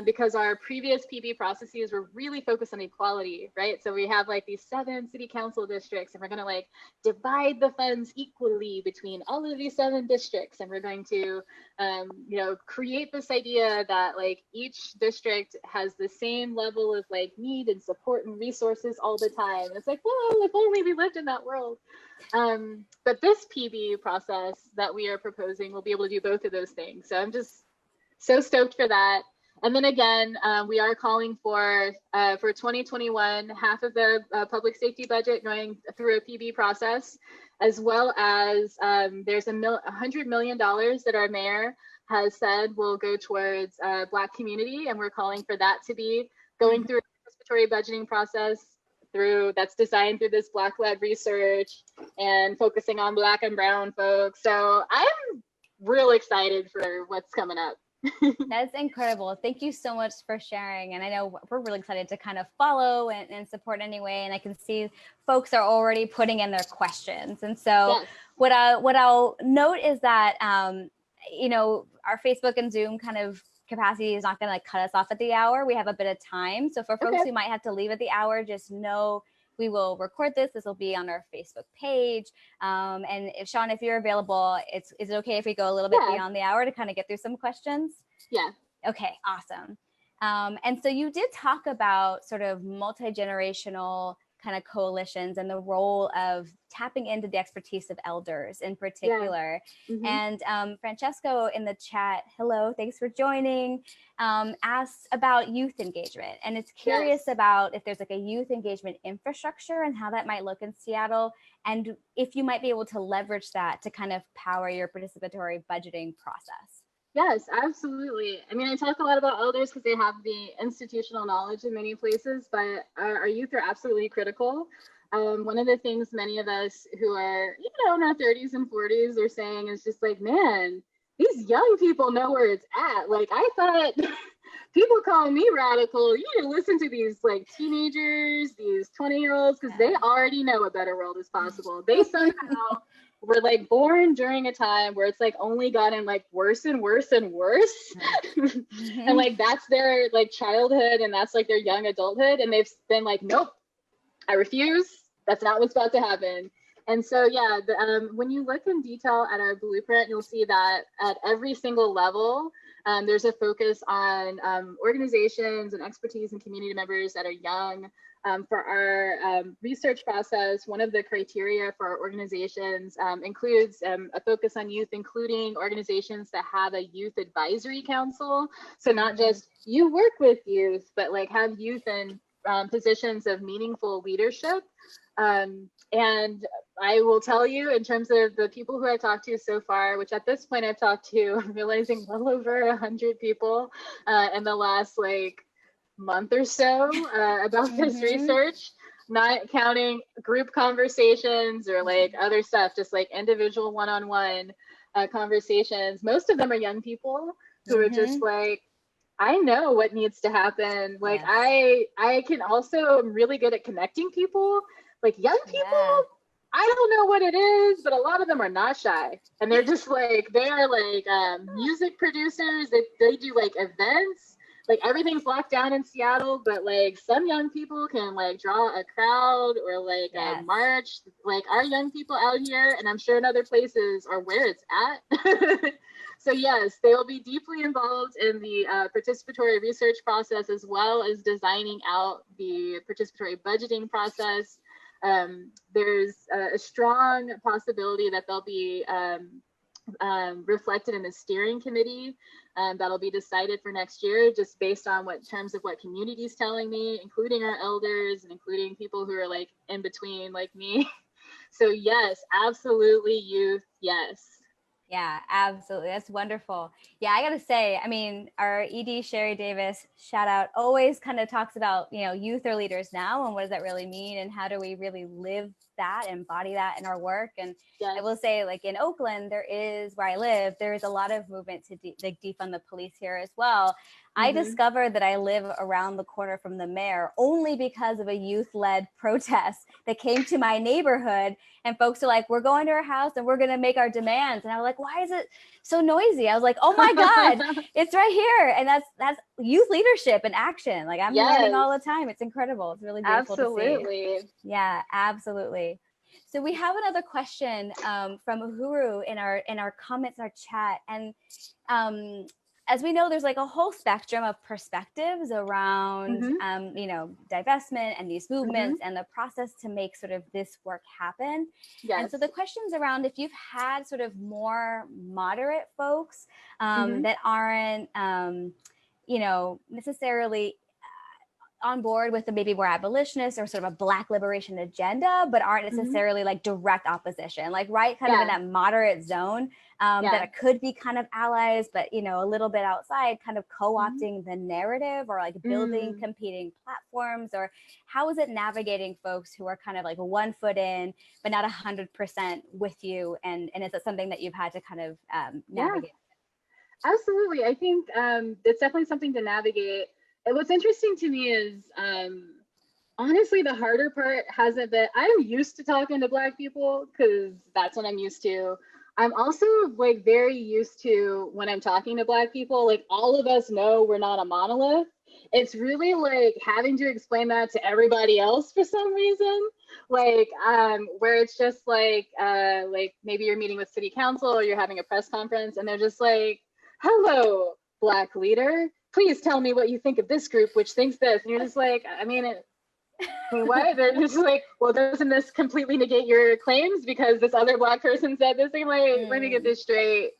Because our previous PB processes were really focused on equality, right? So we have like these 7 city council districts, and we're gonna like divide the funds equally between all of these 7 districts. And we're going to, create this idea that like each district has the same level of like need and support and resources all the time. And it's like, well, if only we lived in that world. But this PB process that we are proposing will be able to do both of those things. So I'm just so stoked for that. And then again, we are calling for 2021, half of the public safety budget going through a PB process, as well as there's $100 million that our mayor has said will go towards Black community, and we're calling for that to be going through a participatory budgeting process that's designed through this Black-led research and focusing on Black and Brown folks. So I'm real excited for what's coming up.
That's incredible. Thank you so much for sharing. And I know we're really excited to kind of follow and support anyway. And I can see folks are already putting in their questions. And so what I'll note is that, our Facebook and Zoom kind of capacity is not going to cut us off at the hour. We have a bit of time. So for folks who might have to leave at the hour, just know we will record this. This will be on our Facebook page. And if Shaun, if you're available, is it okay if we go a little bit beyond the hour to kind of get through some questions?
Yeah.
Okay, awesome. And so you did talk about sort of multi-generational kind of coalitions and the role of tapping into the expertise of elders in particular. And Francesco in the chat, hello, thanks for joining, asked about youth engagement. And it's curious about if there's like a youth engagement infrastructure and how that might look in Seattle, and if you might be able to leverage that to kind of power your participatory budgeting process.
Yes, absolutely. I mean, I talk a lot about elders because they have the institutional knowledge in many places, but our youth are absolutely critical. One of the things many of us who are, in our 30s and 40s are saying is just like, man, these young people know where it's at. Like, I thought people call me radical. You need to listen to these like teenagers, these 20-year-olds, because they already know a better world is possible. They somehow were like born during a time where it's like only gotten like worse and worse and worse. And like that's their like childhood and that's like their young adulthood. And they've been like, nope, I refuse. That's not what's about to happen. And so, when you look in detail at our blueprint, you'll see that at every single level, there's a focus on organizations and expertise and community members that are young. For our research process, one of the criteria for our organizations includes a focus on youth, including organizations that have a youth advisory council. So not just you work with youth, but like have youth in positions of meaningful leadership. And I will tell you, in terms of the people who I've talked to so far, which at this point I've talked to, I'm realizing well over 100 people in the last like month or so about this research, not counting group conversations or like other stuff, just like individual one-on-one conversations. Most of them are young people who are just like, I know what needs to happen. Like I can also, I'm really good at connecting people. Like young people, I don't know what it is, but a lot of them are not shy. And they're just like, they are like music producers. They do like events. Like everything's locked down in Seattle, but like some young people can like draw a crowd or like a march. Like our young people out here, and I'm sure in other places, are where it's at. So yes, they will be deeply involved in the participatory research process, as well as designing out the participatory budgeting process. There's a strong possibility that they'll be reflected in the steering committee that'll be decided for next year, just based on what terms of what community's telling me, including our elders and including people who are like in between like me. So yes, absolutely youth, yes.
Yeah, absolutely. That's wonderful. Yeah, I got to say, I mean, our ED, Sherry Davis, shout out, always kind of talks about, you know, youth are leaders now, and what does that really mean, and how do we really live that, embody that in our work. And I will say, like in Oakland, there is, where I live, there is a lot of movement to like defund the police here as well. I discovered that I live around the corner from the mayor only because of a youth-led protest that came to my neighborhood, and folks are like, we're going to our house and we're going to make our demands. And I was like, why is it so noisy? I was like, oh my God, it's right here. And that's youth leadership in action. Like I'm learning all the time. It's incredible. It's really beautiful to see. Yeah, absolutely. So we have another question from Uhuru in our comments, our chat. And as we know, there's like a whole spectrum of perspectives around, you know, divestment and these movements and the process to make sort of this work happen. And so the question's around if you've had sort of more moderate folks that aren't, you know, necessarily on board with the maybe more abolitionist or sort of a Black liberation agenda, but aren't necessarily like direct opposition, like right kind of in that moderate zone that could be kind of allies, but you know, a little bit outside, kind of co-opting the narrative or like building competing platforms. Or how is it navigating folks who are kind of like 1 foot in, but not 100% with you? And is it something that you've had to kind of navigate?
Absolutely. I think it's definitely something to navigate. And what's interesting to me is, honestly, the harder part hasn't been, I'm used to talking to Black people because that's what I'm used to. I'm also like very used to when I'm talking to Black people, like all of us know we're not a monolith. It's really like having to explain that to everybody else for some reason, like where it's just like maybe you're meeting with city council or you're having a press conference and they're just like, hello, Black leader, please tell me what you think of this group, which thinks this. And you're just like, I mean, what? They're just like, well, doesn't this completely negate your claims because this other Black person said this? I'm like, let me get this straight.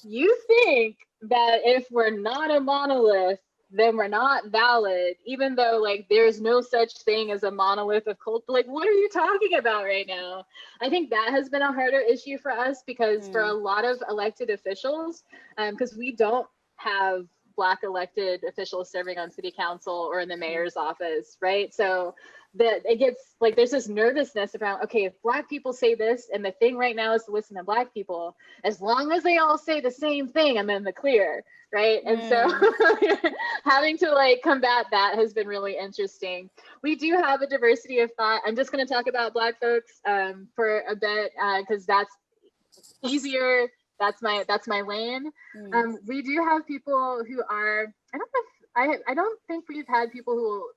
You think that if we're not a monolith, then we're not valid, even though like there's no such thing as a monolith of culture. Like, what are you talking about right now? I think that has been a harder issue for us because for a lot of elected officials, because we don't have Black elected officials serving on city council or in the mayor's office, right? So that it gets like there's this nervousness around, okay, if Black people say this and the thing right now is to listen to Black people, as long as they all say the same thing, I'm in the clear, right? And so having to like combat that has been really interesting. We do have a diversity of thought. I'm just going to talk about Black folks for a bit because that's easier. That's my lane. We do have people who are, I don't think we've had people who will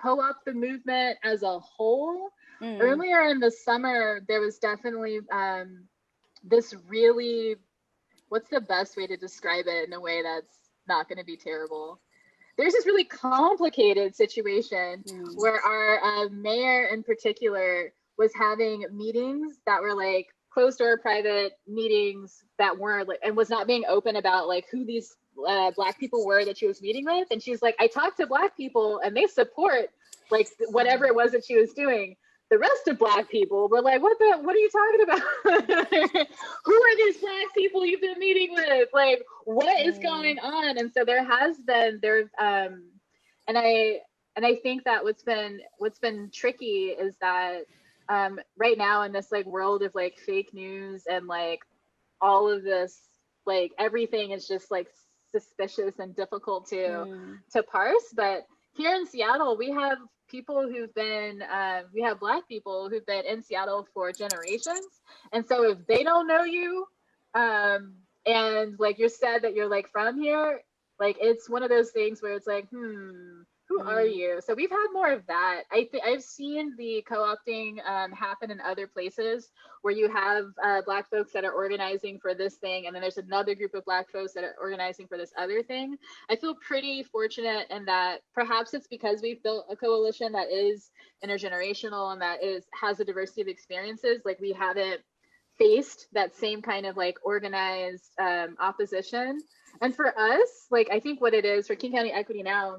co-opt the movement as a whole. Earlier in the summer, there was definitely this really, what's the best way to describe it in a way that's not going to be terrible? There's this really complicated situation where our mayor in particular was having meetings that were like closed door private meetings that weren't like, and was not being open about like who these Black people were that she was meeting with. And she's like, I talked to Black people and they support like whatever it was that she was doing. The rest of Black people were like, what are you talking about? Who are these Black people you've been meeting with? Like, what is going on? And so and I think that what's been tricky is that right now in this like world of like fake news and like all of this, like everything is just like suspicious and difficult to parse. But here in Seattle, we have people who've been, we have Black people who've been in Seattle for generations. And so if they don't know you, and like you're said that you're like from here, like it's one of those things where it's like, who are you? So we've had more of that. I've seen the co-opting happen in other places where you have Black folks that are organizing for this thing, and then there's another group of Black folks that are organizing for this other thing. I feel pretty fortunate in that perhaps it's because we've built a coalition that is intergenerational and that has a diversity of experiences. Like we haven't faced that same kind of like organized opposition. And for us, like I think what it is for King County Equity Now,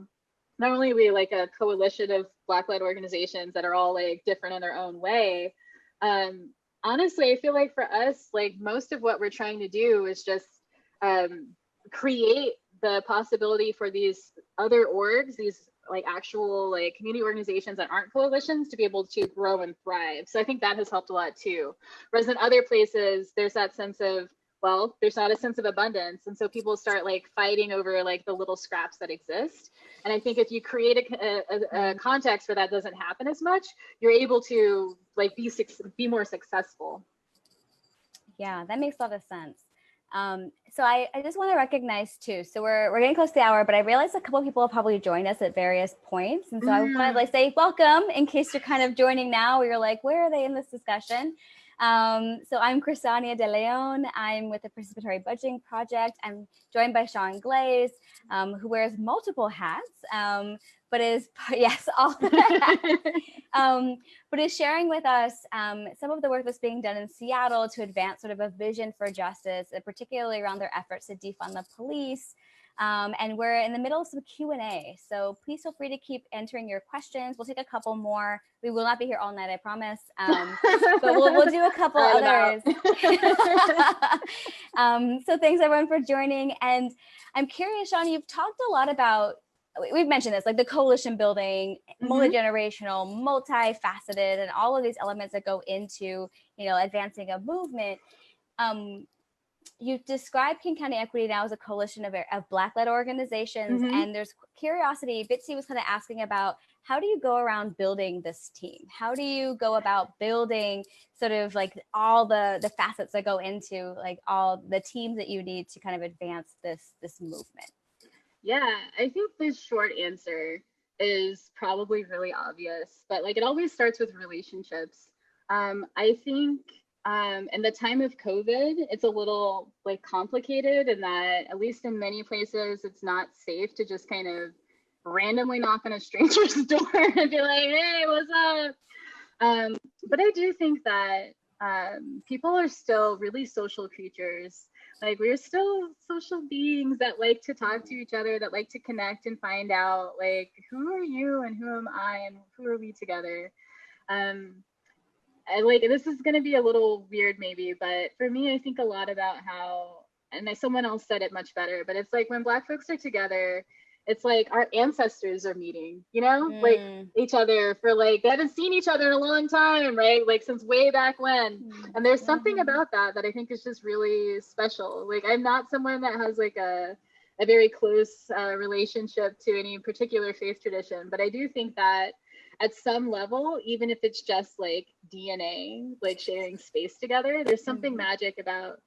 not only are we like a coalition of Black-led organizations that are all like different in their own way, honestly, I feel like for us, like most of what we're trying to do is just create the possibility for these other orgs, these like actual like community organizations that aren't coalitions to be able to grow and thrive. So I think that has helped a lot too. Whereas in other places, there's that sense of, well, there's not a sense of abundance. And so people start like fighting over like the little scraps that exist. And I think if you create a context where that doesn't happen as much, you're able to like be more successful.
Yeah, that makes a lot of sense. So I just want to recognize too, so we're getting close to the hour, but I realized a couple of people will probably join us at various points. And so I want to like say welcome in case you're kind of joining now, or you're like, where are they in this discussion? So I'm Kristania de Leon. I'm with the Participatory Budgeting Project. I'm joined by Shaun Glaze, who wears multiple hats, but is, yes, all but is sharing with us some of the work that's being done in Seattle to advance sort of a vision for justice, particularly around their efforts to defund the police. And we're in the middle of some Q&A. So please feel free to keep entering your questions. We'll take a couple more. We will not be here all night, I promise. But we'll do a couple others. So thanks everyone for joining. And I'm curious, Shaun, you've talked a lot about, we've mentioned this, like the coalition building, multi-generational, multifaceted, and all of these elements that go into, advancing a movement. You've described King County Equity Now as a coalition of Black-led organizations, and there's curiosity. Bitsy was kind of asking about, how do you go around building this team? How do you go about building sort of like all the facets that go into like all the teams that you need to kind of advance this movement?
Yeah, I think the short answer is probably really obvious, but like it always starts with relationships. I think in the time of COVID, it's a little like complicated in that, at least in many places, it's not safe to just kind of randomly knock on a stranger's door and be like, hey, what's up? But I do think that people are still really social creatures. Like we're still social beings that like to talk to each other, that like to connect and find out like, who are you and who am I and who are we together? I like, this is going to be a little weird maybe, but for me, I think a lot about how, and someone else said it much better, but it's like when Black folks are together, it's like our ancestors are meeting, like each other for like, they haven't seen each other in a long time, right? Like since way back when. And there's something about that I think is just really special. Like I'm not someone that has like a very close relationship to any particular faith tradition, but I do think that at some level, even if it's just like DNA, like sharing space together, there's something magic about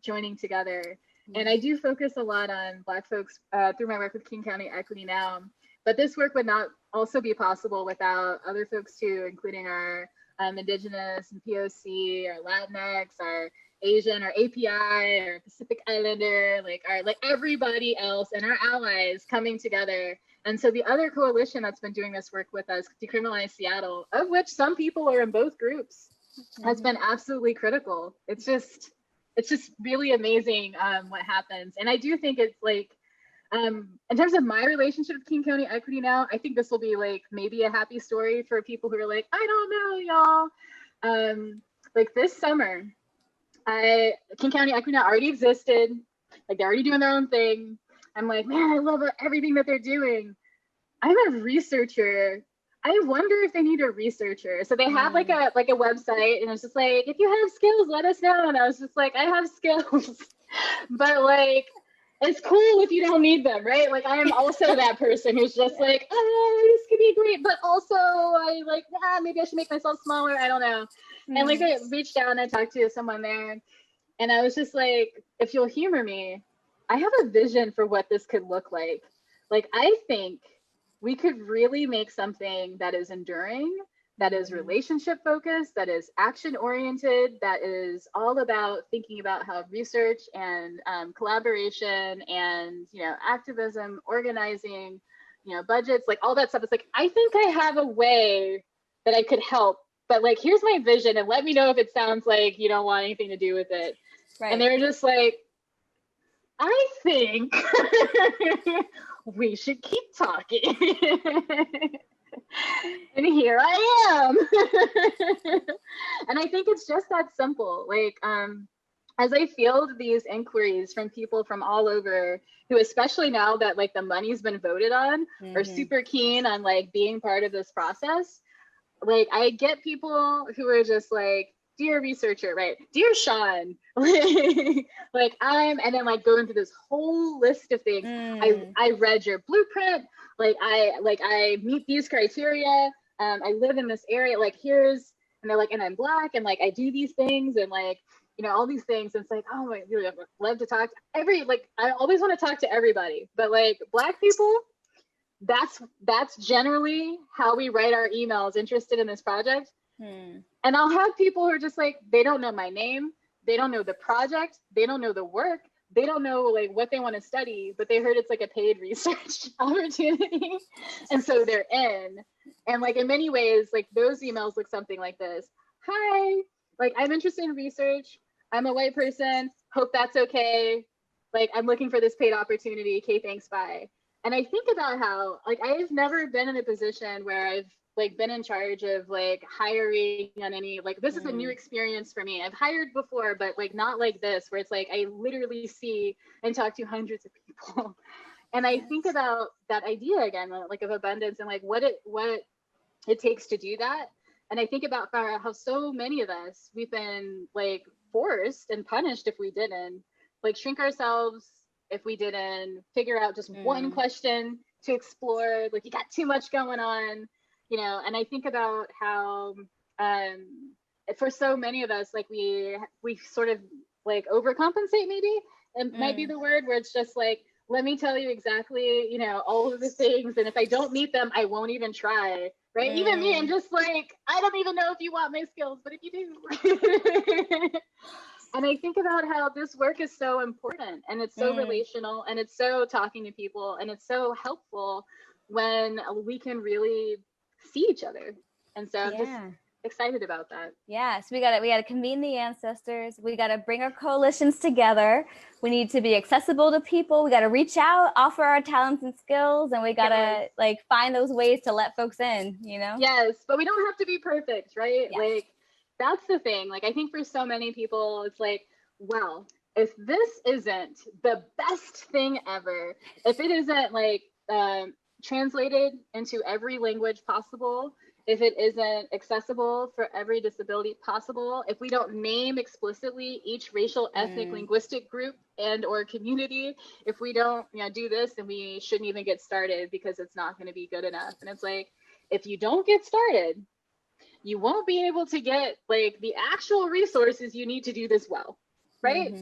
joining together. And I do focus a lot on Black folks through my work with King County Equity Now, but this work would not also be possible without other folks too, including our Indigenous and POC, our Latinx, our Asian, our API, our Pacific Islander, like everybody else and our allies coming together. And so the other coalition that's been doing this work with us, Decriminalize Seattle, of which some people are in both groups, has been absolutely critical. It's just, it's just really amazing what happens. And I do think it's like, in terms of my relationship with King County Equity now, I think this will be like maybe a happy story for people who are like, I don't know, y'all. Like this summer, King County Equity now already existed. Like they're already doing their own thing. I'm like, man, I love everything that they're doing. I'm a researcher. I wonder if they need a researcher. So they have like a website, and it's just like, if you have skills, let us know. And I was just like, I have skills, but like, it's cool if you don't need them, right? Like I am also that person who's just like, oh, this could be great, but also I like, maybe I should make myself smaller. I don't know. And like I reached out and I talked to someone there, and I was just like, if you'll humor me, I have a vision for what this could look like. Like I think we could really make something that is enduring, that is relationship focused, that is action oriented, that is all about thinking about how research and collaboration and, you know, activism, organizing, you know, budgets, like all that stuff. It's like, I think I have a way that I could help, but like, here's my vision and let me know if it sounds like you don't want anything to do with it. Right. And they were just like, I think we should keep talking. And here I am. And I think it's just that simple. Like, as I field these inquiries from people from all over, who, especially now that like the money's been voted on, are super keen on like being part of this process. Like I get people who are just like, dear researcher, right? Dear Shaun, like and then like going through this whole list of things. I read your blueprint. Like I meet these criteria. I live in this area. Like and they're like, and I'm Black, and like I do these things, and like, you know, all these things. And it's like, oh my, really, I love to talk to I always want to talk to everybody, but like Black people, that's generally how we write our emails interested in this project. And I'll have people who are just like, they don't know my name, they don't know the project, they don't know the work, they don't know like what they want to study, but they heard it's like a paid research opportunity, and so they're in. And like in many ways, like those emails look something like this. Hi, like I'm interested in research, I'm a white person, hope that's okay, like I'm looking for this paid opportunity, okay, thanks, bye. And I think about how like I've never been in a position where I've like been in charge of like hiring on any, like this is a new experience for me. I've hired before, but like not like this, where it's like I literally see and talk to hundreds of people. And I think about that idea again, like of abundance and like what it takes to do that. And I think about how so many of us, we've been like forced and punished if we didn't, like shrink ourselves if we didn't figure out just one question to explore. Like you got too much going on. You know, and I think about how for so many of us, like we sort of like overcompensate, maybe it might be the word, where it's just like, let me tell you exactly, you know, all of the things, and if I don't meet them, I won't even try, right? Even me, I'm just like, I don't even know if you want my skills, but if you do. And I think about how this work is so important, and it's so relational, and it's so talking to people, and it's so helpful when we can really see each other. And so I'm just excited about that.
Yeah, so we gotta convene the ancestors. We gotta bring our coalitions together. We need to be accessible to people. We gotta reach out, offer our talents and skills, and we gotta like find those ways to let folks in, you know?
Yes, but we don't have to be perfect, right? Yes. Like that's the thing. Like I think for so many people, it's like, well, if this isn't the best thing ever, if it isn't like translated into every language possible, if it isn't accessible for every disability possible, if we don't name explicitly each racial, ethnic, linguistic group and or community, if we don't, you know, do this, then we shouldn't even get started because it's not going to be good enough. And it's like, if you don't get started, you won't be able to get like the actual resources you need to do this well, right?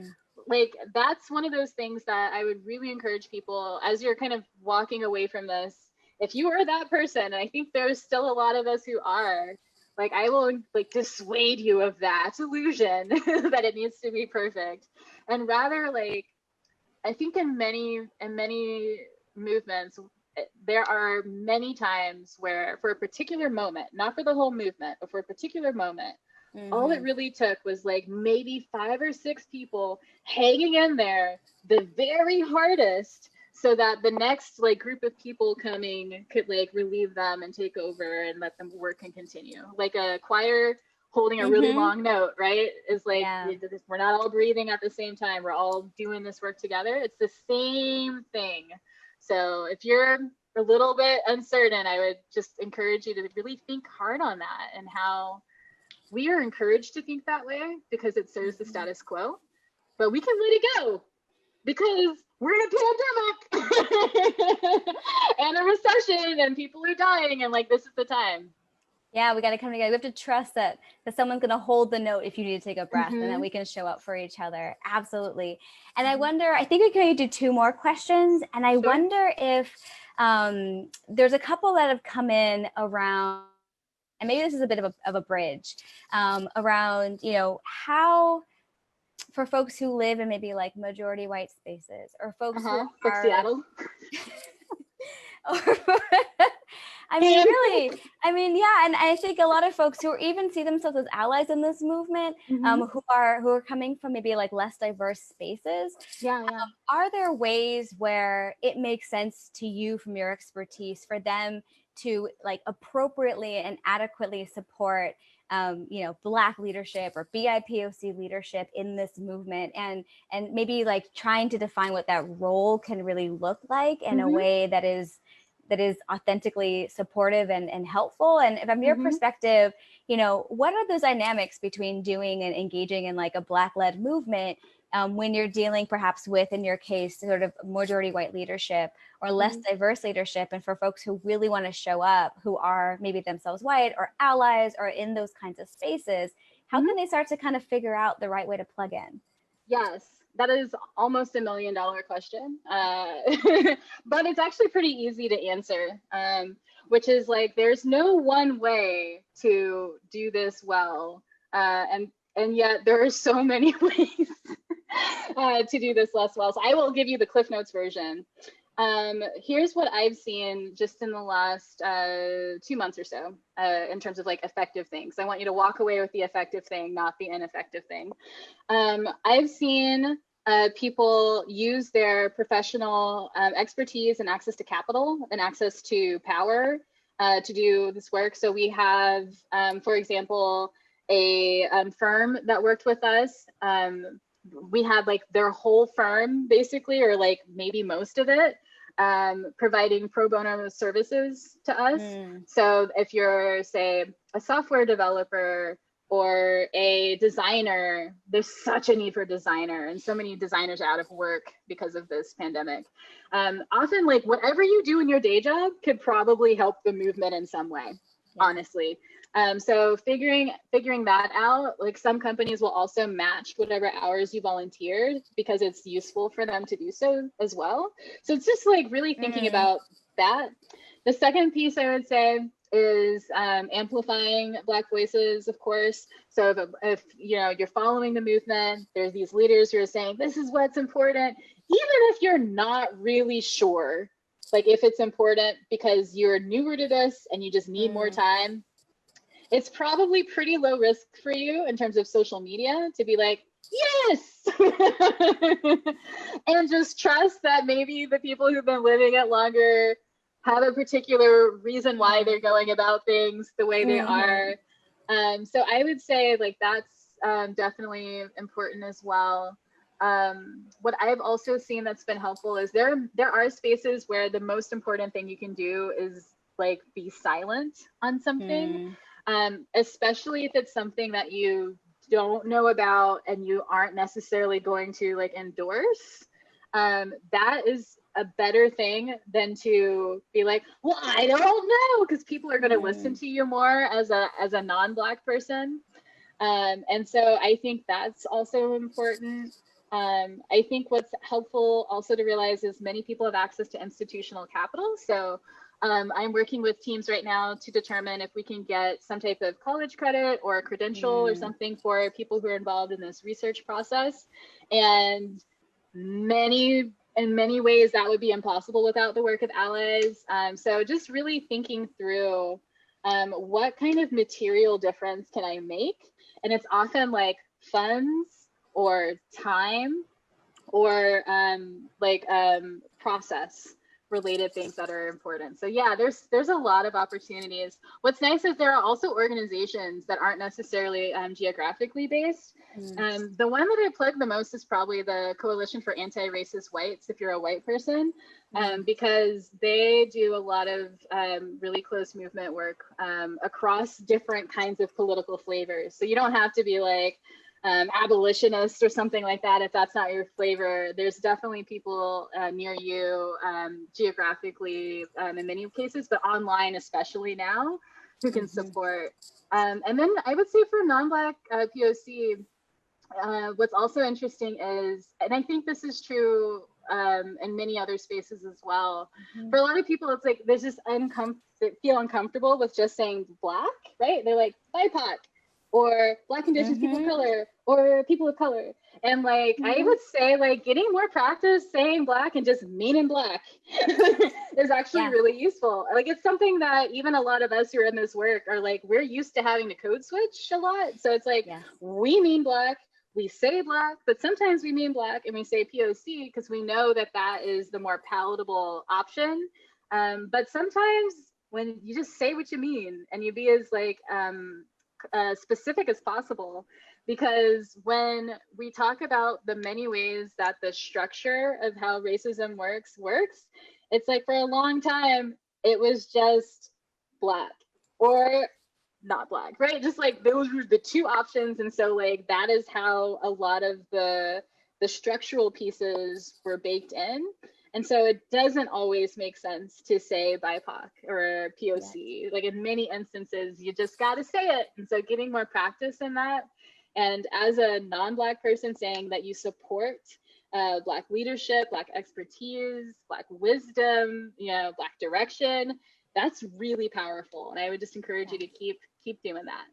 Like that's one of those things that I would really encourage people as you're kind of walking away from this. If you are that person, and I think there's still a lot of us who are, like I will like dissuade you of that illusion that it needs to be perfect. And rather, like I think in many movements, there are many times where for a particular moment, not for the whole movement, but for a particular moment, All it really took was like maybe 5 or 6 people hanging in there the very hardest, so that the next like group of people coming could like relieve them and take over and let them work and continue. Like a choir holding a really long note, right? Is like, we're not all breathing at the same time. We're all doing this work together. It's the same thing. So if you're a little bit uncertain, I would just encourage you to really think hard on that, and how we are encouraged to think that way because it serves the status quo, but we can let it go because we're in a pandemic and a recession and people are dying, and like, this is the time.
Yeah, we got to come together. We have to trust that someone's going to hold the note if you need to take a breath, and that we can show up for each other. Absolutely. And I wonder, I think we can do 2 more questions. And I wonder if there's a couple that have come in around, and maybe this is a bit of a bridge, around, you know, how for folks who live in maybe like majority white spaces, or folks who are
like Seattle.
I mean, really, I mean, yeah. And I think a lot of folks who even see themselves as allies in this movement, who are coming from maybe like less diverse spaces. Are there ways where it makes sense to you, from your expertise, for them to like appropriately and adequately support you know, Black leadership or BIPOC leadership in this movement, and maybe like trying to define what that role can really look like in a way that is authentically supportive and helpful? And from your perspective, you know, what are those dynamics between doing and engaging in like a Black-led movement when you're dealing perhaps with, in your case, sort of majority white leadership or less diverse leadership, and for folks who really want to show up, who are maybe themselves white or allies or in those kinds of spaces, how can they start to kind of figure out the right way to plug in?
Yes, that is almost $1 million question, but it's actually pretty easy to answer, which is like, there's no one way to do this well, and yet there are so many ways to do this less well. So I will give you the Cliff Notes version. Here's what I've seen just in the last 2 months or so, in terms of like effective things. I want you to walk away with the effective thing, not the ineffective thing. I've seen people use their professional expertise and access to capital and access to power to do this work. So we have, for example, a firm that worked with us. We had like their whole firm basically, or like maybe most of it, providing pro bono services to us. So if you're, say, a software developer or a designer, there's such a need for a designer, and so many designers are out of work because of this pandemic. Often like whatever you do in your day job could probably help the movement in some way, honestly. So figuring that out, like some companies will also match whatever hours you volunteered because it's useful for them to do so as well. So it's just like really thinking about that. The second piece I would say is amplifying Black voices, of course. So if you know, you're following the movement, there's these leaders who are saying, this is what's important, even if you're not really sure, like if it's important because you're newer to this and you just need more time, it's probably pretty low risk for you in terms of social media to be like, yes, and just trust that maybe the people who've been living it longer have a particular reason why they're going about things the way they are. So I would say like that's definitely important as well. What I've also seen that's been helpful is there are spaces where the most important thing you can do is like be silent on something. Especially if it's something that you don't know about and you aren't necessarily going to like endorse. That is a better thing than to be like, well, I don't know, because people are going to listen to you more as a non-Black person. And so I think that's also important. I think what's helpful also to realize is many people have access to institutional capital. So I'm working with teams right now to determine if we can get some type of college credit or a credential or something for people who are involved in this research process. And in many ways that would be impossible without the work of allies. So just really thinking through what kind of material difference can I make? And it's often like funds or time or process related things that are important. So yeah, there's a lot of opportunities. What's nice is there are also organizations that aren't necessarily geographically based. The one that I plug the most is probably the Coalition for Anti-Racist Whites, if you're a white person, because they do a lot of really close movement work across different kinds of political flavors. So you don't have to be like abolitionist or something like that if that's not your flavor. There's definitely people near you geographically in many cases, but online especially now, who can support. And then I would say for non-Black POC, what's also interesting is, and I think this is true in many other spaces as well, for a lot of people it's like there's just they feel uncomfortable with just saying Black, right? They're like BIPOC or Black Indigenous people of color or people of color. And like, I would say like getting more practice saying Black and just meaning Black is actually really useful. Like it's something that even a lot of us who are in this work are like, we're used to having to code switch a lot. So it's like, we mean Black, we say Black, but sometimes we mean Black and we say POC because we know that that is the more palatable option. But sometimes when you just say what you mean and you be as like, specific as possible, because when we talk about the many ways that the structure of how racism works, it's like for a long time it was just Black or not Black, right? Just like those were the two options. And so like that is how a lot of the structural pieces were baked in. And so it doesn't always make sense to say BIPOC or POC. Like in many instances, you just got to say it. And so getting more practice in that. And as a non-Black person saying that you support Black leadership, Black expertise, Black wisdom, Black direction, that's really powerful. And I would just encourage you to keep doing that.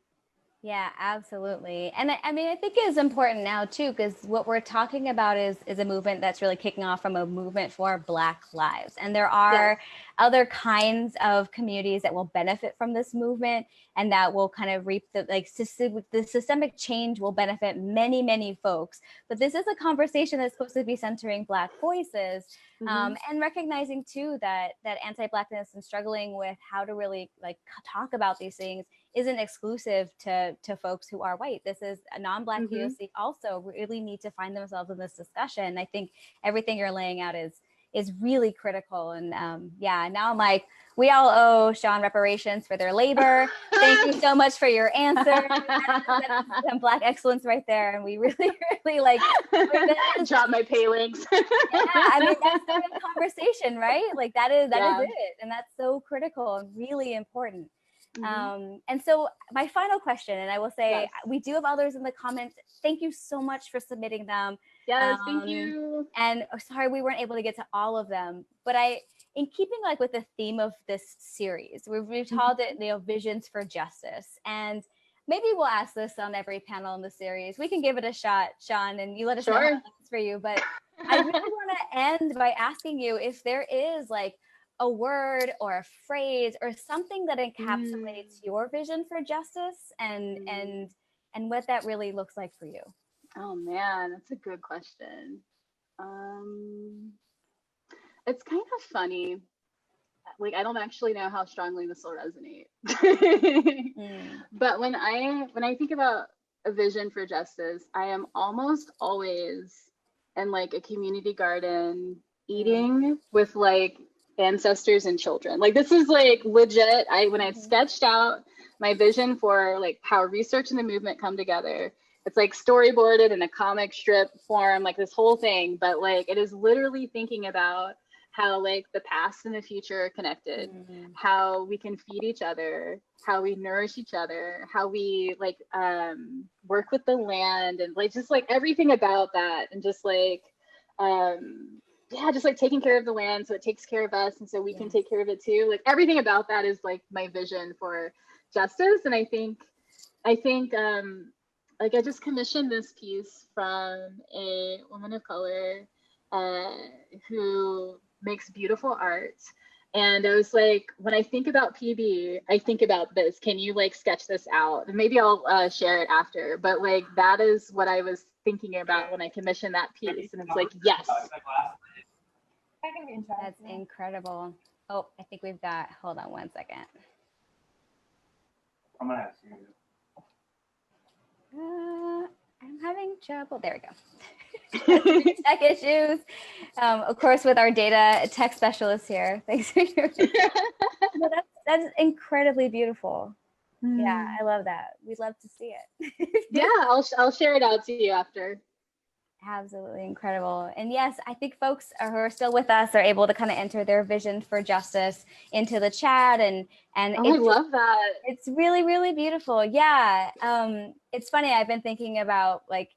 Yeah, absolutely. And I mean, I think it's important now too, because what we're talking about is a movement that's really kicking off from a movement for Black lives. And there are other kinds of communities that will benefit from this movement and that will kind of reap the systemic change will benefit many, many folks. But this is a conversation that's supposed to be centering Black voices. And recognizing too that anti-Blackness and struggling with how to really like talk about these things isn't exclusive to folks who are white. This is a non-Black POC also really need to find themselves in this discussion. I think everything you're laying out is really critical. And now I'm like, we all owe Shaun reparations for their labor. Thank you so much for your answer. That's some Black excellence right there. And we really, really like
drop my pay links.
I mean, that's the conversation, right? Like that is it. And that's so critical and really important. And so my final question, and I will say we do have others in the comments. Thank you so much for submitting them.
Yes, thank you.
And sorry we weren't able to get to all of them, but in keeping like with the theme of this series, we've called it Visions for Justice, and maybe we'll ask this on every panel in the series. We can give it a shot, Shaun, and you let us know how it's for you. But I really want to end by asking you if there is like a word or a phrase or something that encapsulates your vision for justice and what that really looks like for you.
Oh man, that's a good question. It's kind of funny. Like I don't actually know how strongly this will resonate. But when I think about a vision for justice, I am almost always in like a community garden eating with like ancestors and children. Like this is like legit. When I sketched out my vision for like how research and the movement come together, it's like storyboarded in a comic strip form, like this whole thing. But like it is literally thinking about how like the past and the future are connected, how we can feed each other, how we nourish each other, how we like work with the land, and like just like everything about that, and just like just like taking care of the land so it takes care of us and so we can take care of it too. Like everything about that is like my vision for justice. And I think like I just commissioned this piece from a woman of color who makes beautiful art. And I was like, when I think about PB, I think about this. Can you like sketch this out? And maybe I'll share it after. But like that is what I was thinking about when I commissioned that piece. And it's like, yes.
That's incredible. Oh, I think we've got, hold on one second.
I'm gonna ask you.
I'm having trouble. There we go. Tech issues. Of course, with our data tech specialist here. Thanks for doing it. That's incredibly beautiful. Yeah, I love that. We'd love to see it.
Yeah, I'll share it out to you after.
Absolutely incredible. And yes, I think folks who are still with us are able to kind of enter their vision for justice into the chat, and
I love that.
It's really, really beautiful. Yeah. It's funny. I've been thinking about like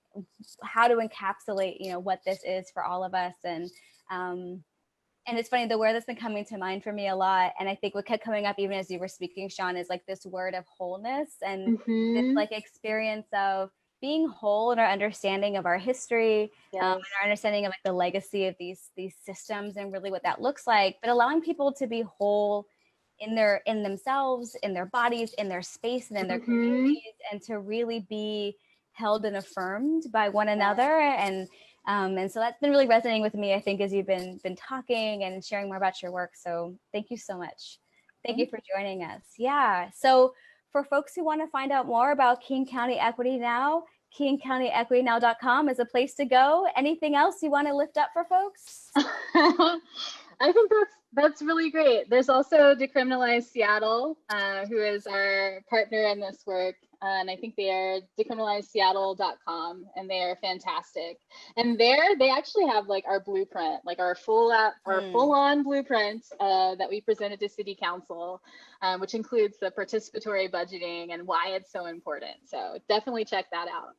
how to encapsulate, what this is for all of us. And it's funny, the word that's been coming to mind for me a lot, and I think what kept coming up even as you were speaking, Shaun, is like this word of wholeness and this like experience of being whole in our understanding of our history, and our understanding of like the legacy of these systems and really what that looks like, but allowing people to be whole in themselves, in their bodies, in their space, and in their communities, and to really be held and affirmed by one another. And so that's been really resonating with me, I think, as you've been talking and sharing more about your work. So thank you so much. Thank you for joining us. Yeah. So for folks who want to find out more about King County Equity Now, KingCountyEquityNow.com is a place to go. Anything else you want to lift up for folks?
I think that's really great. There's also Decriminalize Seattle, who is our partner in this work. And I think they are decriminalizeseattle.com, and they are fantastic. And there they actually have like our blueprint, like our full-on blueprint that we presented to City Council, which includes the participatory budgeting and why it's so important. So definitely check that out.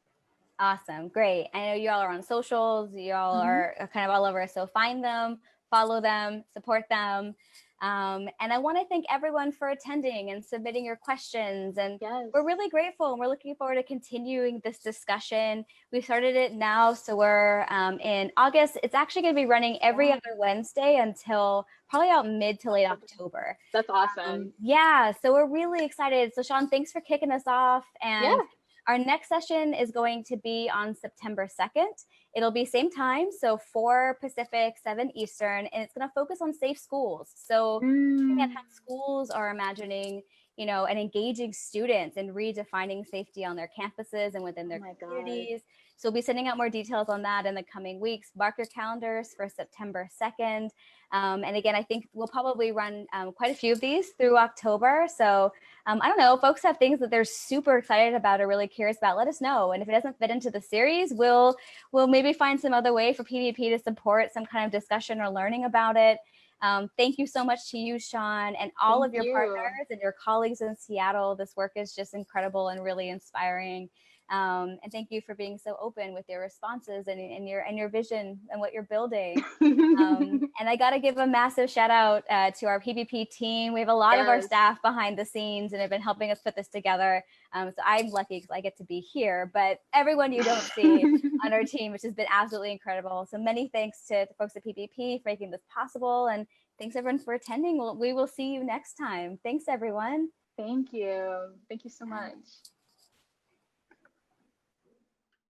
Awesome. Great. I know you all are on socials. You all are kind of all over. So find them, follow them, support them. And I want to thank everyone for attending and submitting your questions. And we're really grateful, and we're looking forward to continuing this discussion. We've started it now, so we're in August. It's actually going to be running every other Wednesday until probably about mid to late October.
That's awesome.
Yeah, so we're really excited. So Shaun, thanks for kicking us off. And our next session is going to be on September 2nd. It'll be same time, so 4 Pacific, 7 Eastern, and it's going to focus on safe schools. So looking at how schools are imagining, and engaging students in redefining safety on their campuses and within their communities. So we'll be sending out more details on that in the coming weeks. Mark your calendars for September 2nd. And again, I think we'll probably run quite a few of these through October. So I don't know, folks have things that they're super excited about or really curious about, let us know. And if it doesn't fit into the series, we'll maybe find some other way for PVP to support some kind of discussion or learning about it. Thank you so much to you, Shaun, and all of your partners and your colleagues in Seattle. This work is just incredible and really inspiring. And thank you for being so open with your responses and your vision and what you're building. And I got to give a massive shout out to our PVP team. We have a lot of our staff behind the scenes and have been helping us put this together. So I'm lucky because I get to be here, but everyone you don't see on our team, which has been absolutely incredible. So many thanks to the folks at PVP for making this possible. And thanks everyone for attending. We will see you next time. Thanks everyone.
Thank you. Thank you so much.